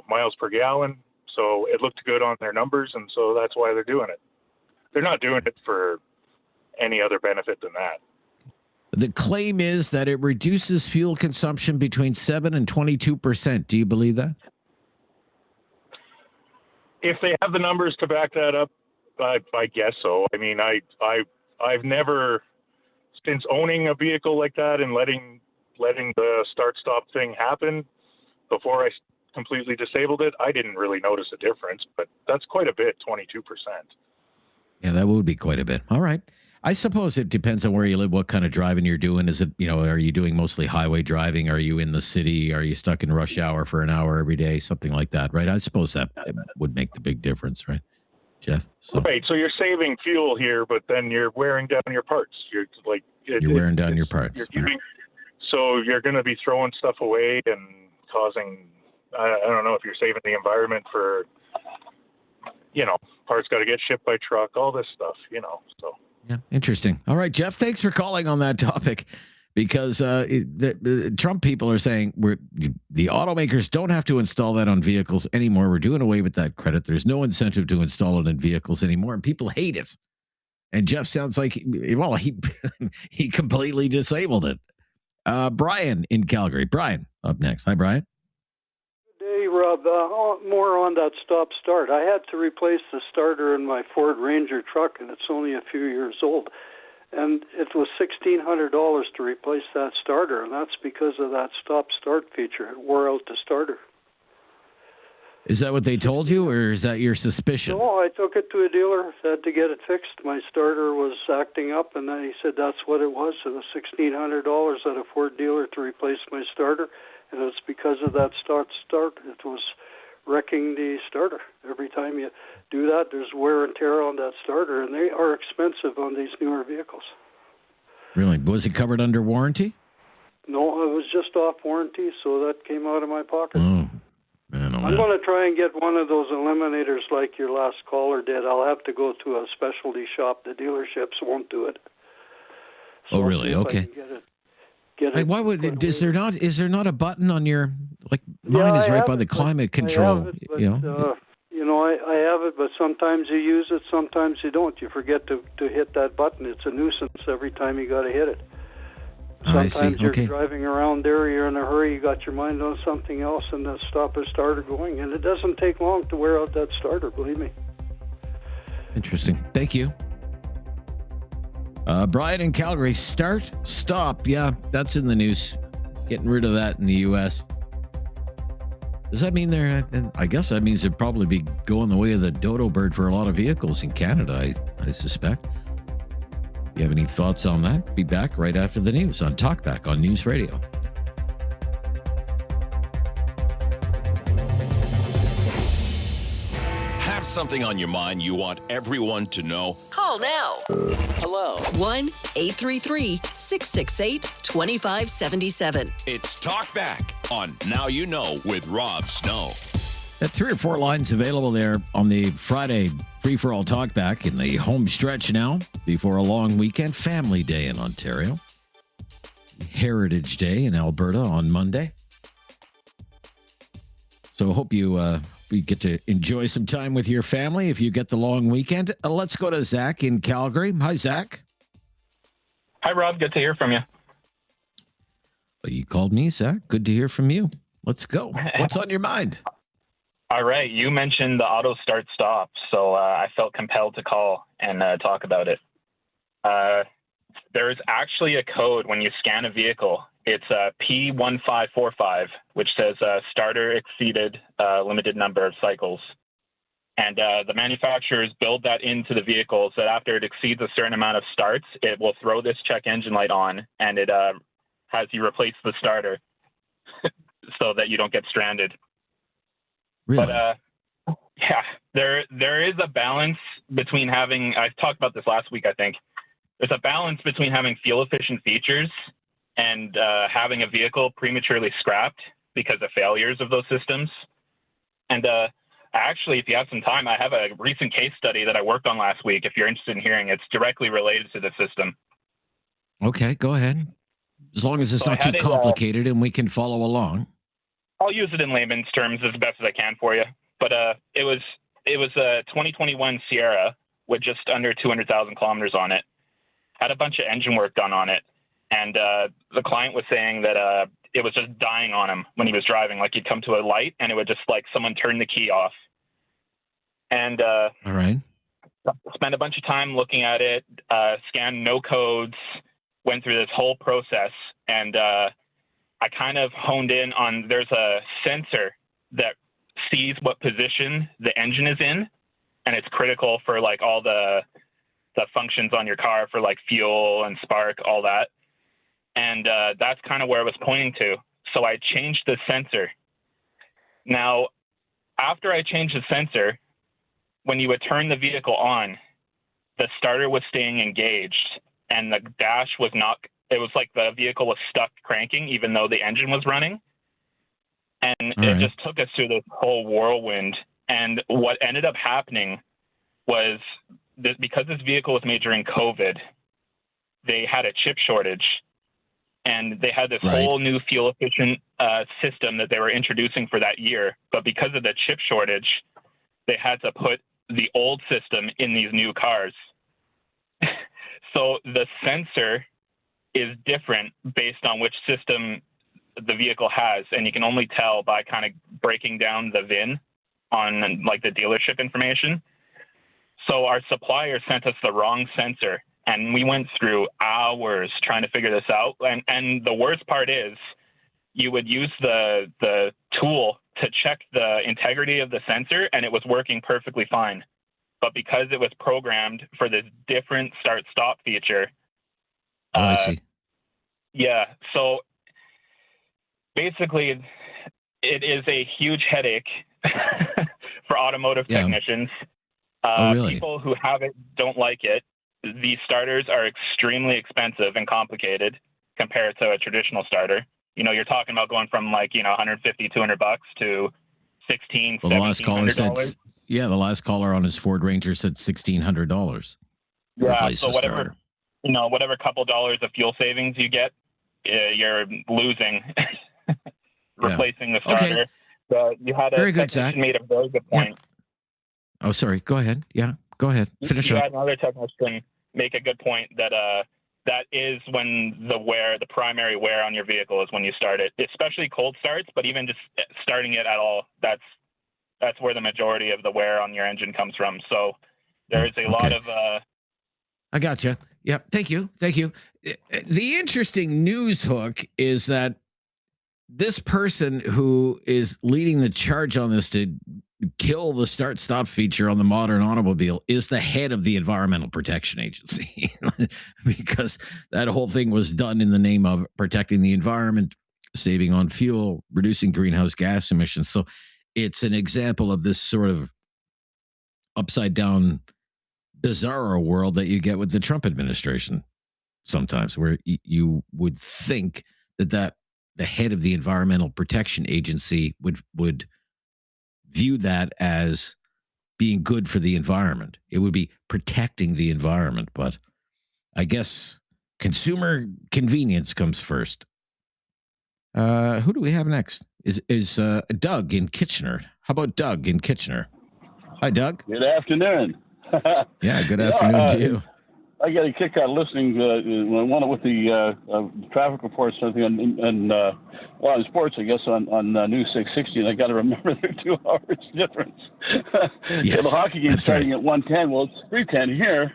miles per gallon. So it looked good on their numbers, and so that's why they're doing it. They're not doing it for any other benefit than that. The claim is that it reduces fuel consumption between 7 and 22%. Do you believe that? If they have the numbers to back that up, I guess so. I mean, I've never, since owning a vehicle like that and letting the start-stop thing happen, before I completely disabled it, I didn't really notice a difference, but that's quite a bit, 22%. Yeah, that would be quite a bit. All right. I suppose it depends on where you live, what kind of driving you're doing. Is it, are you doing mostly highway driving? Are you in the city? Are you stuck in rush hour for an hour every day? Something like that, right? I suppose that would make the big difference, right, Jeff? So, Right. So you're saving fuel here, but then you're wearing down your parts. You're like you're wearing down your parts. So you're going to be throwing stuff away and causing. I don't know if you're saving the environment for. Parts got to get shipped by truck. All this stuff. So. Yeah, interesting. All right, Jeff, thanks for calling on that topic, because the Trump people are saying the automakers don't have to install that on vehicles anymore. We're doing away with that credit. There's no incentive to install it in vehicles anymore, and people hate it. And Jeff sounds like, he completely disabled it. Brian in Calgary. Brian up next. Hi, Brian. Hey, Rob. More on that stop-start. I had to replace the starter in my Ford Ranger truck, and it's only a few years old. And it was $1,600 to replace that starter, and that's because of that stop-start feature. It wore out the starter. Is that what they told you, or is that your suspicion? No, I took it to a dealer, had to get it fixed. My starter was acting up, and then he said that's what it was. It was $1,600 at a Ford dealer to replace my starter, and it's because of that start. It was wrecking the starter. Every time you do that, there's wear and tear on that starter, and they are expensive on these newer vehicles. Really? Was it covered under warranty? No, it was just off warranty, so that came out of my pocket. Oh, man, I'm going to try and get one of those eliminators like your last caller did. I'll have to go to a specialty shop. The dealerships won't do it. So really? Okay. Why would is there not a button on your mine is right by the climate control? I have it, but sometimes you use it, sometimes you don't. You forget to hit that button. It's a nuisance every time you got to hit it. Sometimes you're driving around there, you're in a hurry, you got your mind on something else, and the starter going, and it doesn't take long to wear out that starter, believe me. Interesting. Thank you. Brian in Calgary, start, stop. Yeah, that's in the news. Getting rid of that in the U.S. Does that mean I guess that means it'd probably be going the way of the dodo bird for a lot of vehicles in Canada, I suspect. If you have any thoughts on that, be back right after the news on Talkback on News Radio. Have something on your mind you want everyone to know? Call now. Hello. 1-833-668-2577. It's Talkback on Now You Know with Rob Snow. 3 or 4 lines available there on the Friday free-for-all Talkback in the home stretch now before a long weekend. Family Day in Ontario. Heritage Day in Alberta on Monday. So I hope you get to enjoy some time with your family if you get the long weekend. Let's go to Zach in Calgary. Hi, Zach. Hi, Rob. Good to hear from you. Well, you called me, Zach. Good to hear from you. Let's go. What's on your mind? All right. You mentioned the auto start stop, so I felt compelled to call and talk about it. There is actually a code when you scan a vehicle. It's P1545, which says starter exceeded limited number of cycles. And the manufacturers build that into the vehicle so that after it exceeds a certain amount of starts, it will throw this check engine light on, and it has you replace the starter so that you don't get stranded. Really? But yeah, there is a balance between having, I talked about this last week, I think. There's a balance between having fuel-efficient features and having a vehicle prematurely scrapped because of failures of those systems. And actually, if you have some time, I have a recent case study that I worked on last week. If you're interested in hearing, it's directly related to the system. Okay, go ahead. As long as it's not too complicated and we can follow along. I'll use it in layman's terms as best as I can for you. But it was a 2021 Sierra with just under 200,000 kilometers on it. Had a bunch of engine work done on it. And the client was saying that it was just dying on him when he was driving. Like he'd come to a light and it would just like someone turn the key off. And all right, spent a bunch of time looking at it, scanned no codes, went through this whole process. And I kind of honed in on there's a sensor that sees what position the engine is in, and it's critical for like all the functions on your car for like fuel and spark, all that. And that's kind of where I was pointing to. So I changed the sensor. Now, after I changed the sensor, when you would turn the vehicle on, the starter was staying engaged and the dash was not, it was like the vehicle was stuck cranking even though the engine was running. And it just took us through this whole whirlwind. And what ended up happening was that because this vehicle was made during COVID, they had a chip shortage. And they had this whole new fuel efficient system that they were introducing for that year. But because of the chip shortage, they had to put the old system in these new cars. So the sensor is different based on which system the vehicle has. And you can only tell by kind of breaking down the VIN on like the dealership information. So our supplier sent us the wrong sensor. And we went through hours trying to figure this out. And the worst part is you would use the tool to check the integrity of the sensor, and it was working perfectly fine. But because it was programmed for this different start-stop feature. I see. Yeah. So basically, it is a huge headache for automotive technicians. Really? People who have it don't like it. These starters are extremely expensive and complicated compared to a traditional starter. You know, you're talking about going from like, you know, $150, $200 to $1,600, Well, the last caller said, $1,700. the last caller on his Ford Ranger said $1,600. Yeah, so whatever, you know, whatever couple dollars of fuel savings you get, you're losing replacing the starter. Okay. So you had a Very good, technician Zach. made a very good point. Yeah. Oh, sorry. Go ahead. Yeah, go ahead. Finish You up. had another technician make a good point that that is when the primary wear on your vehicle is when you start it, especially cold starts, but even just starting it at all, that's where the majority of the wear on your engine comes from. So there is a lot of I gotcha. Yeah. Thank you. The interesting news hook is that this person who is leading the charge on this to kill the start-stop feature on the modern automobile is the head of the Environmental Protection Agency, because that whole thing was done in the name of protecting the environment, saving on fuel, reducing greenhouse gas emissions. So it's an example of this sort of upside-down, bizarro world that you get with the Trump administration sometimes, where you would think that the head of the Environmental Protection Agency would view that as being good for the environment. It would be protecting the environment, but I guess consumer convenience comes first. Who do we have next? Is Doug in Kitchener? How about Doug in Kitchener? Hi, Doug. Good afternoon. Yeah, good afternoon to you. I get a kick out of listening with the traffic reports and everything, and a lot of sports, I guess, on News 660. And I got to remember there are 2 hours difference. Yes, the hockey game starting at 1:10. Well, it's 3:10 here.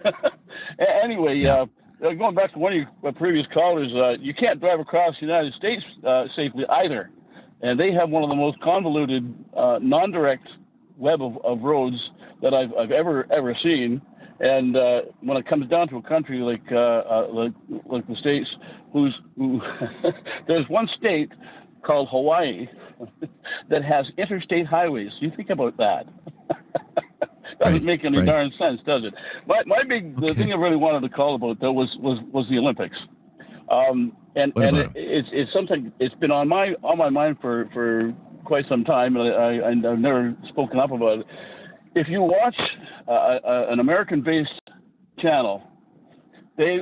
Anyway, going back to one of your previous callers, you can't drive across the United States safely either, and they have one of the most convoluted, non-direct web of roads that I've ever seen. And when it comes down to a country like the States, there's one state called Hawaii that has interstate highways. You think about that. Doesn't make any darn sense, does it? The thing I really wanted to call about though was the Olympics. It's something it's been on my mind for quite some time, and I've never spoken up about it. If you watch an American-based channel, they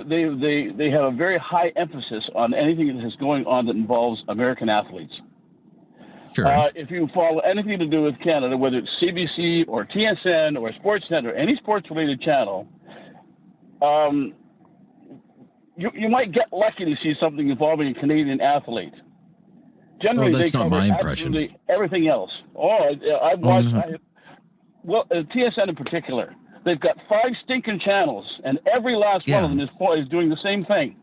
have a very high emphasis on anything that is going on that involves American athletes. Sure. If you follow anything to do with Canada, whether it's CBC or TSN or Sportsnet or any sports-related channel, you might get lucky to see something involving a Canadian athlete. Generally, that's they not cover my impression. absolutely everything else. I've watched. Well, TSN in particular, they've got 5 stinking channels, and every last one of them is doing the same thing.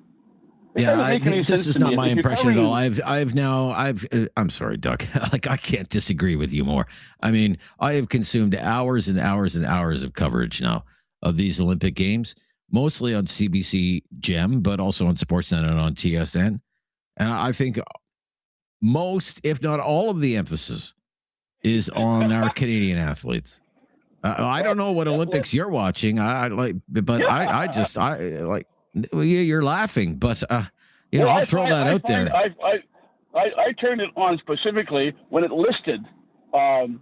Yeah, this is not my impression at all. I'm sorry, Doug. Like, I can't disagree with you more. I mean, I have consumed hours and hours and hours of coverage now of these Olympic Games, mostly on CBC Gem, but also on Sportsnet and on TSN. And I think most, if not all, of the emphasis is on our Canadian athletes. I don't know what Olympics you're watching. You're laughing, but I'll throw that out there. I turned it on specifically when it listed the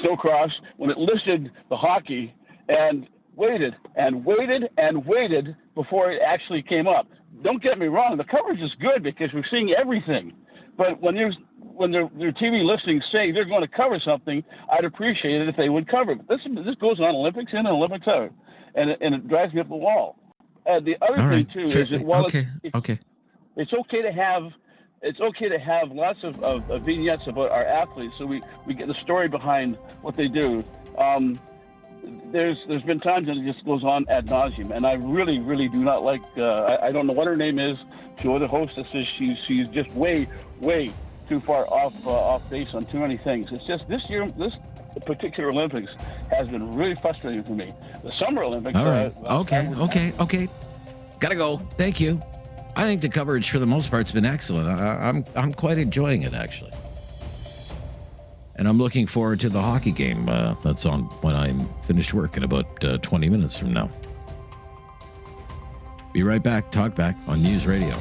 snowcross, when it listed the hockey, and waited and waited and waited before it actually came up. Don't get me wrong, the coverage is good because we're seeing everything. But when their TV listings say they're going to cover something, I'd appreciate it if they would cover it. This goes on Olympics in and Olympics out, and it drives me up the wall. The other thing too is that while it's okay to have lots of vignettes about our athletes, so we get the story behind what they do. There's been times that it just goes on ad nauseum, and I really, really do not like. I don't know what her name is. Joe, the hostess, is she's just way too far off base on too many things. It's just this year, this particular Olympics has been really frustrating for me. The Summer Olympics. All right. Okay. Gotta go. Thank you. I think the coverage for the most part's been excellent. I'm quite enjoying it, actually. And I'm looking forward to the hockey game that's on when I'm finished work in about 20 minutes from now. Be right back. Talkback on News Radio.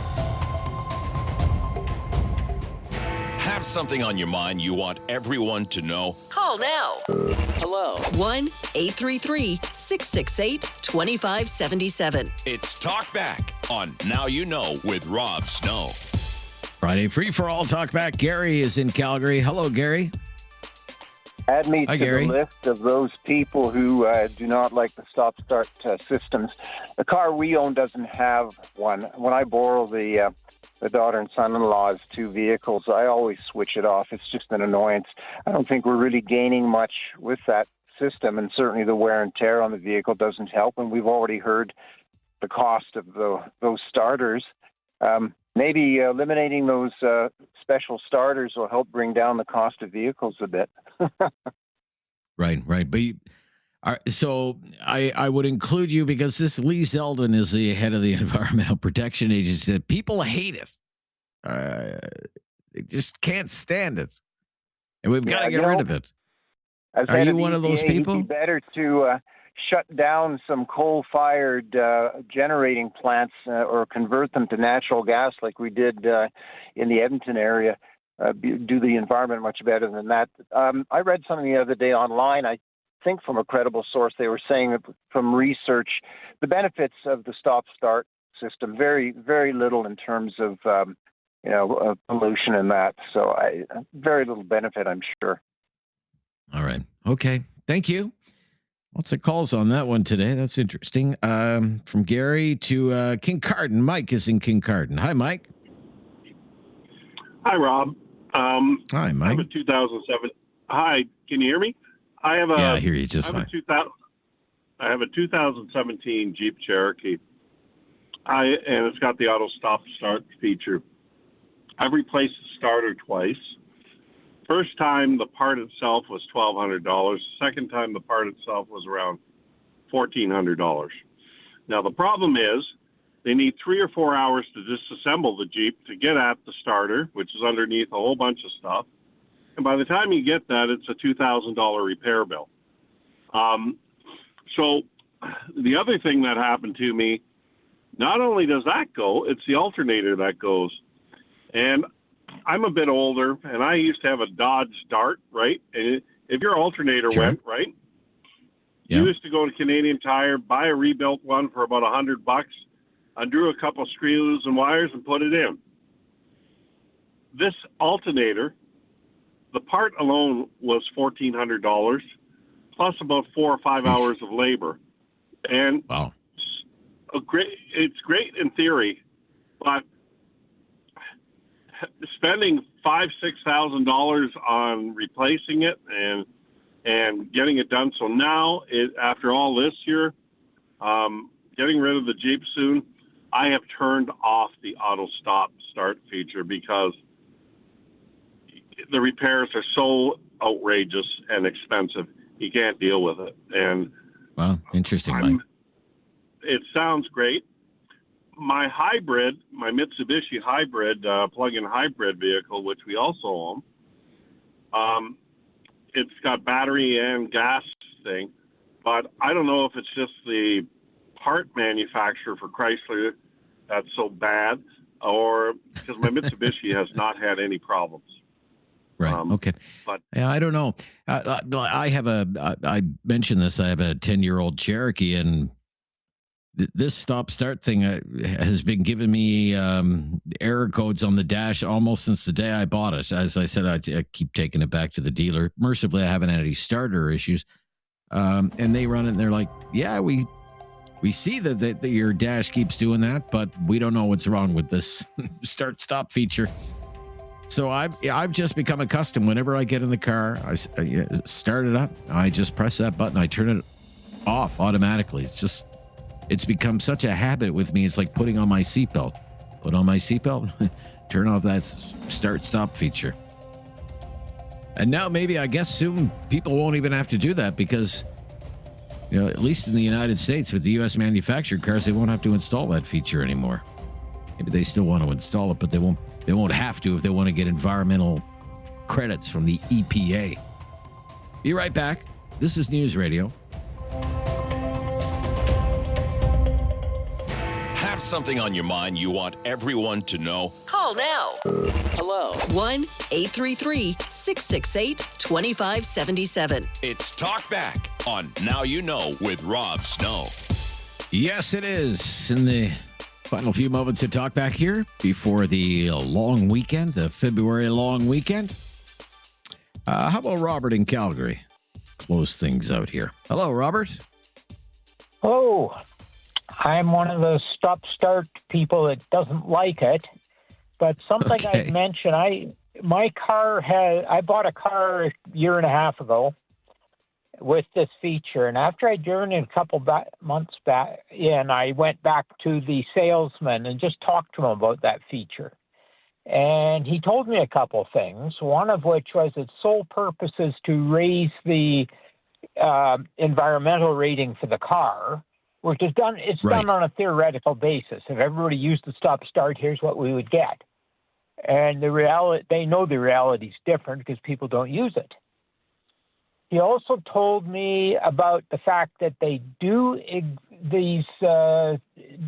Have something on your mind you want everyone to know? Call now. Hello. 1-833-668-2577. It's Talkback on Now You Know with Rob Snow. Friday free for all. Talkback. Gary is in Calgary. Hello, Gary. Add me Hi, to Gary. the list of those people who do not like the stop-start systems. The car we own doesn't have one. When I borrow the daughter and son-in-law's two vehicles, I always switch it off. It's just an annoyance. I don't think we're really gaining much with that system, and certainly the wear and tear on the vehicle doesn't help. And we've already heard the cost of those starters. Maybe eliminating those special starters will help bring down the cost of vehicles a bit. Right. But so I would include you because this Lee Zeldin is the head of the Environmental Protection Agency. People hate it. They just can't stand it. And we've got to get rid of it. Are you one of those people? It'd be better to shut down some coal-fired generating plants or convert them to natural gas like we did in the Edmonton area. Do the environment much better than that. I read something the other day online, I think from a credible source. They were saying that from research, the benefits of the stop-start system, very, very little in terms of pollution and that. So very little benefit, I'm sure. All right. Okay. Thank you. Lots of calls on that one today. That's interesting. From Gary to Kincardine. Mike is in Kincardine. Hi, Mike. Hi, Rob. Hi, Mike. I have a 2007. Hi, can you hear me? I hear you just fine. I have a 2017 Jeep Cherokee. And it's got the auto stop-start feature. I've replaced the starter twice. First time, the part itself was $1,200. Second time, the part itself was around $1,400. Now, the problem is they need 3 or 4 hours to disassemble the Jeep to get at the starter, which is underneath a whole bunch of stuff. And by the time you get that, it's a $2,000 repair bill. So the other thing that happened to me, not only does that go, it's the alternator that goes. And I'm a bit older, and I used to have a Dodge Dart, right? And if your alternator went, right, you used to go to Canadian Tire, buy a rebuilt one for about $100, undo a couple screws and wires, and put it in. This alternator, the part alone was $1,400, plus about 4 or 5 hours of labor. And it's great in theory, but spending $5,000-$6,000 on replacing it and getting it done. So now, after all this year, getting rid of the Jeep soon, I have turned off the auto stop start feature because the repairs are so outrageous and expensive. You can't deal with it. And wow, interesting, Mike. It sounds great. My hybrid, my Mitsubishi hybrid, plug-in hybrid vehicle, which we also own, it's got battery and gas thing, but I don't know if it's just the part manufacturer for Chrysler that's so bad, or because my Mitsubishi has not had any problems. Right. Okay. But yeah, I don't know. I mentioned this. I have a 10-year-old Cherokee, and this stop-start thing has been giving me error codes on the dash almost since the day I bought it. As I said, I keep taking it back to the dealer. Mercifully, I haven't had any starter issues. And they run it, and they're like, yeah, we see that your dash keeps doing that, but we don't know what's wrong with this start-stop feature. So I've just become accustomed. Whenever I get in the car, I start it up. I just press that button. I turn it off automatically. It's become such a habit with me. It's like putting on my seatbelt. Put on my seatbelt, turn off that start-stop feature. And now maybe, I guess soon, people won't even have to do that because, at least in the United States with the U.S. manufactured cars, they won't have to install that feature anymore. Maybe they still want to install it, but they won't have to if they want to get environmental credits from the EPA. Be right back. This is News Radio. Have something on your mind you want everyone to know? Call now. Hello. 1-833-668-2577. It's Talkback on Now You Know with Rob Snow. Yes, it is. In the final few moments of Talkback here before the long weekend, the February long weekend. How about Robert in Calgary? Close things out here. Hello, Robert. Hello. I'm one of the stop-start people that doesn't like it, but something I mentioned, I bought a car a year and a half ago with this feature, and after I driven it a couple months back in, I went back to the salesman and just talked to him about that feature. And he told me a couple things, one of which was its sole purpose is to raise the environmental rating for the car, which is done. It's done on a theoretical basis. If everybody used the stop-start, here's what we would get. And they know the reality is different because people don't use it. He also told me about the fact that these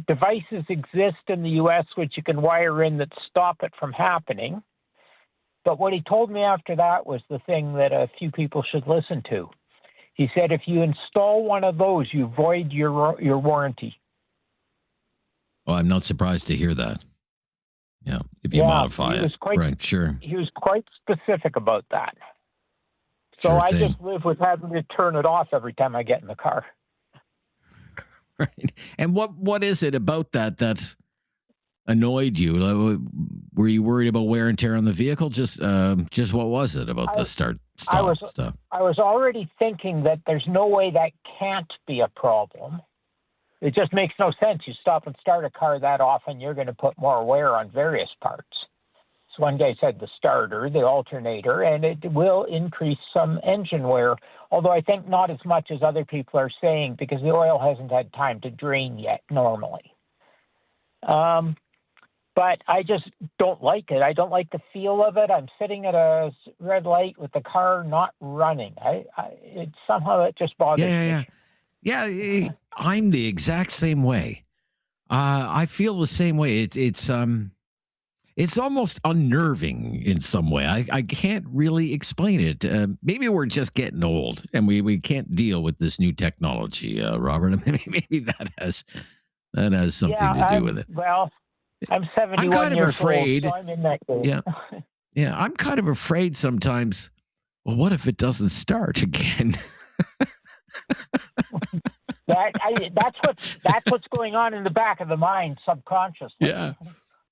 devices exist in the U.S. which you can wire in that stop it from happening. But what he told me after that was the thing that a few people should listen to. He said, if you install one of those, you void your warranty. Well, I'm not surprised to hear that. Yeah, if you modify it. Right, sure. He was quite specific about that. So I just live with having to turn it off every time I get in the car. Right. And what is it about that annoyed you? Were you worried about wear and tear on the vehicle? Just what was it about the stop stuff? I was already thinking that there's no way that can't be a problem. It just makes no sense. You stop and start a car that often, you're going to put more wear on various parts. So one guy said the starter, the alternator, and it will increase some engine wear, although I think not as much as other people are saying because the oil hasn't had time to drain yet normally. But I just don't like it. I don't like the feel of it. I'm sitting at a red light with the car not running. It just bothers me. Yeah, I'm the exact same way. I feel the same way. It's almost unnerving in some way. I can't really explain it. Maybe we're just getting old and we can't deal with this new technology, Robert. Maybe that has something to do with it. Well, I'm 71 I'm kind of years afraid. old, so I'm in that group. Yeah. I'm kind of afraid sometimes. Well, what if it doesn't start again? That's what's going on in the back of the mind subconsciously.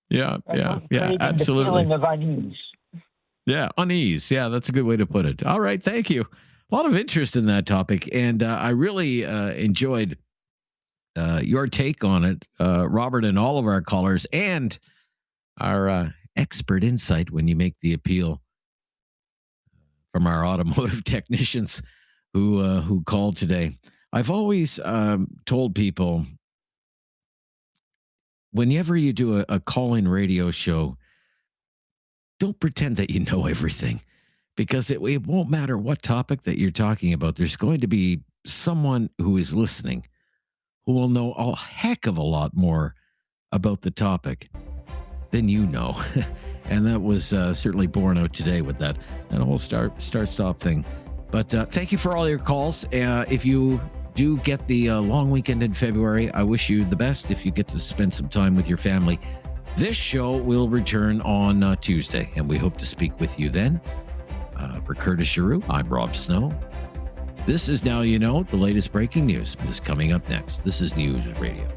Yeah, Creating absolutely. The feeling of unease. Yeah, unease. Yeah, that's a good way to put it. All right, thank you. A lot of interest in that topic, and I really enjoyed your take on it, Robert, and all of our callers, and our expert insight when you make the appeal from our automotive technicians who called today. I've always told people, whenever you do a call-in radio show, don't pretend that you know everything, because it won't matter what topic that you're talking about. There's going to be someone who is listening who will know a heck of a lot more about the topic than you know. And that was certainly borne out today with that whole start-stop thing. But thank you for all your calls. If you do get the long weekend in February, I wish you the best if you get to spend some time with your family. This show will return on Tuesday, and we hope to speak with you then. For Curtis Giroux, I'm Rob Snow. This is Now You Know. The latest breaking news is coming up next. This is News Radio.